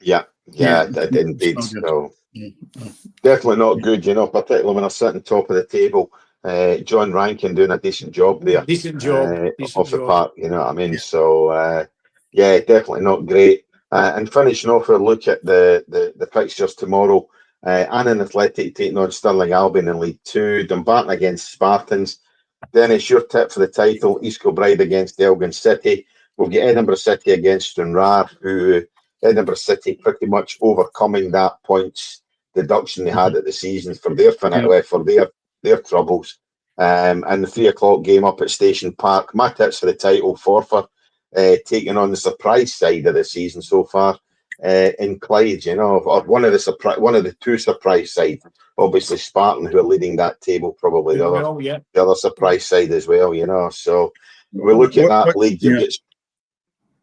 Yeah, indeed. So definitely not good, particularly when they're sitting top of the table. John Rankin doing a decent job there. Decent job. Off the park, you know what I mean? Yeah. So, definitely not great. And finishing off a look at the fixtures tomorrow. Annan Athletic taking on Stirling Albion in League 2. Dumbarton against Spartans. Dennis, your tip for the title, East Kilbride against Elgin City. We'll get Edinburgh City against Stranraer, who Edinburgh City pretty much overcoming that points deduction they had at the season for their for their troubles. And the 3 o'clock game up at Station Park. My tips for the title, Forfar, taking on the surprise side of the season so far in Clyde, or one of the two surprise sides. Obviously Spartan, who are leading that table, probably the other surprise side as well, So we look at that league.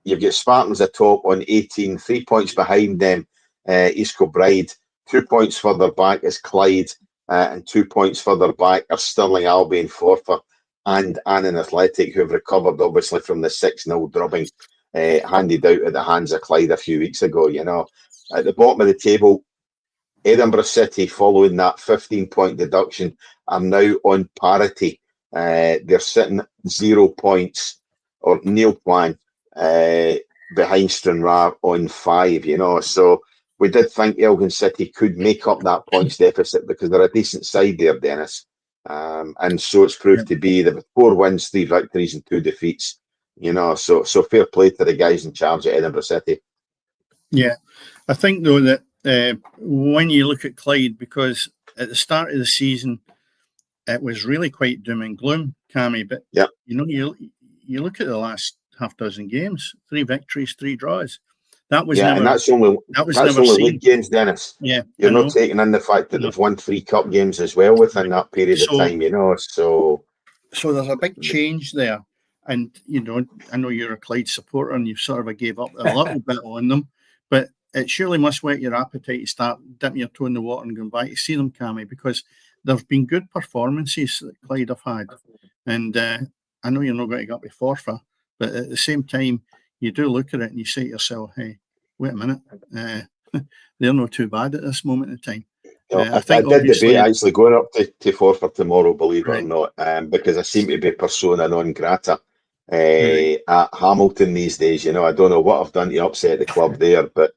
You've got Spartans atop on 18, 3 points behind them, East Kilbride. 2 points further back is Clyde, and 2 points further back are Stirling Albion, Forfar, and Annan Athletic, who have recovered obviously from the 6-0 drubbing handed out at the hands of Clyde a few weeks ago. At the bottom of the table, Edinburgh City, following that 15-point deduction, are now on parity. They're sitting 0 points, or nil plan, behind Stranraer on 5, So we did think Elgin City could make up that points deficit because they're a decent side there, Dennis. And so it's proved to be. They've 4 wins, 3 victories and 2 defeats. So fair play to the guys in charge at Edinburgh City. Yeah, I think though that when you look at Clyde, because at the start of the season it was really quite doom and gloom, Cammy. But you look at the last half dozen games: 3 victories, 3 draws. That was never. And that's only league games, Dennis. Yeah, you're not taking in the fact that they've won 3 cup games as well within that period of time. So there's a big change there. And, I know you're a Clyde supporter and you've sort of gave up a little bit on them, but it surely must whet your appetite to start dipping your toe in the water and going back to see them, Cammy, because there have been good performances that Clyde have had. And I know you're not going to go up to Forfar, but at the same time, you do look at it and you say to yourself, hey, wait a minute, they're not too bad at this moment in time. I did debate actually going up to Forfar tomorrow, believe it or not, because I seem to be persona non grata at Hamilton these days. I don't know what I've done to upset the club there, but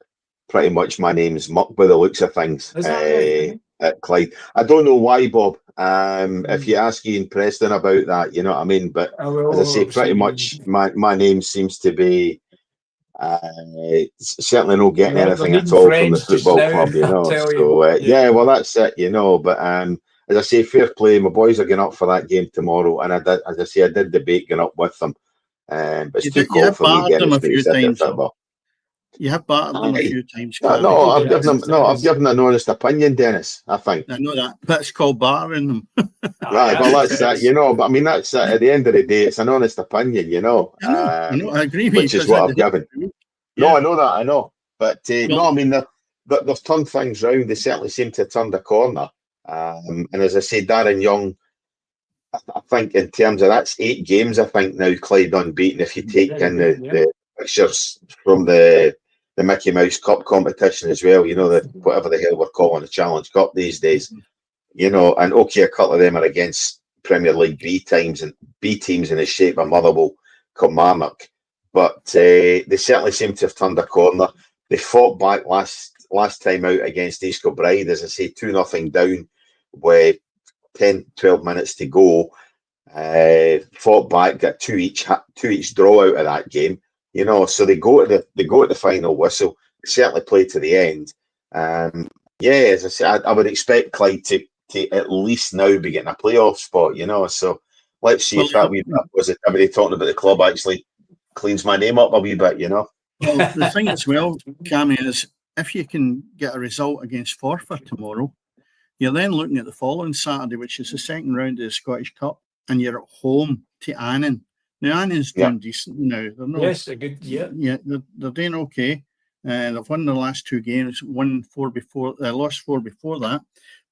pretty much my name's muck by the looks of things at Clyde. I don't know why, Bob. If you ask Ian Preston about that, you know what I mean? But as I say, pretty much my name seems to be certainly not getting anything at all from the football club, well, that's it, but as I say, fair play. My boys are going up for that game tomorrow, and I did debate going up with them, but it's too cold for me getting to football. You have battered them a few times. I've given an honest opinion, Dennis. I think I know that. That's called battering them. Right, well, that's that, but I mean, that's at the end of the day, it's an honest opinion, I agree with you. Which is what I've given. No, I know that, I know. But I mean, they've turned things round. They certainly seem to have turned a corner. And as I say, Darren Young I think in terms of that's 8 games, I think now Clyde unbeaten if you take in the fixtures from the Mickey Mouse Cup competition as well, the whatever the hell we're calling the Challenge Cup these days. And okay, a couple of them are against Premier League B teams and in the shape of Motherwell, Kilmarnock. But they certainly seem to have turned a corner. They fought back last time out against East Kilbride, as I say, 2-0 down with 10, 12 minutes to go. Fought back, got two each draw out of that game. So they go to the final whistle. Certainly play to the end. As I said, I would expect Clyde to at least now be getting a playoff spot. So let's see if that wee bit positivity talking about the club actually cleans my name up a wee bit. Well, the thing as well, Cammy, is if you can get a result against Forfar tomorrow, you're then looking at the following Saturday, which is the second round of the Scottish Cup, and you're at home to Annan. Now, Annan's doing decent now. They're good. Yeah, they're doing okay. They've won their last 2 games, won 4 before, lost 4 before that.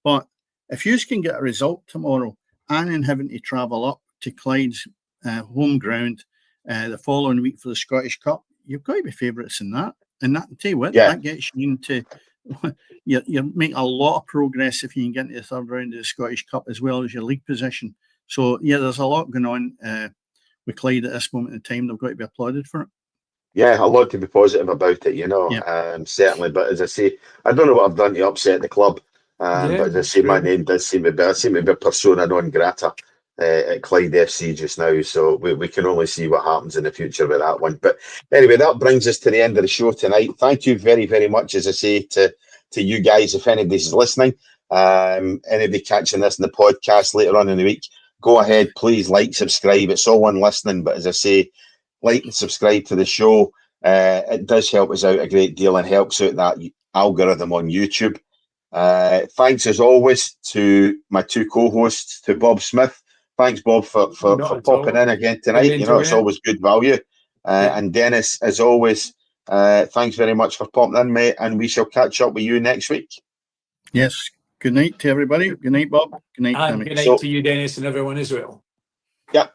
But if you can get a result tomorrow, Annan having to travel up to Clyde's home ground the following week for the Scottish Cup, you've got to be favourites in that. And that, tell you what, that gets you into. You make a lot of progress if you can get into the third round of the Scottish Cup as well as your league position. So, there's a lot going on with Clyde at this moment in time. They've got to be applauded for it. Yeah, a lot to be positive about it, certainly. But as I say, I don't know what I've done to upset the club. But as I say, my name does seem to be a persona non grata at Clyde FC just now. So we can only see what happens in the future with that one. But anyway, that brings us to the end of the show tonight. Thank you very, very much, as I say, to you guys. If anybody's listening, anybody catching this in the podcast later on in the week, go ahead, please like, subscribe. It's all one listening, but as I say, like and subscribe to the show. It does help us out a great deal and helps out that algorithm on YouTube. Thanks as always to my 2 co-hosts, to Bob Smith. Thanks, Bob, for popping in again tonight. It's always good value. And Dennis, as always, thanks very much for popping in, mate. And we shall catch up with you next week. Yes. Good night to everybody. Good night, Bob. Good night, Tammy. Good night to you, Dennis, and everyone as well. Yep.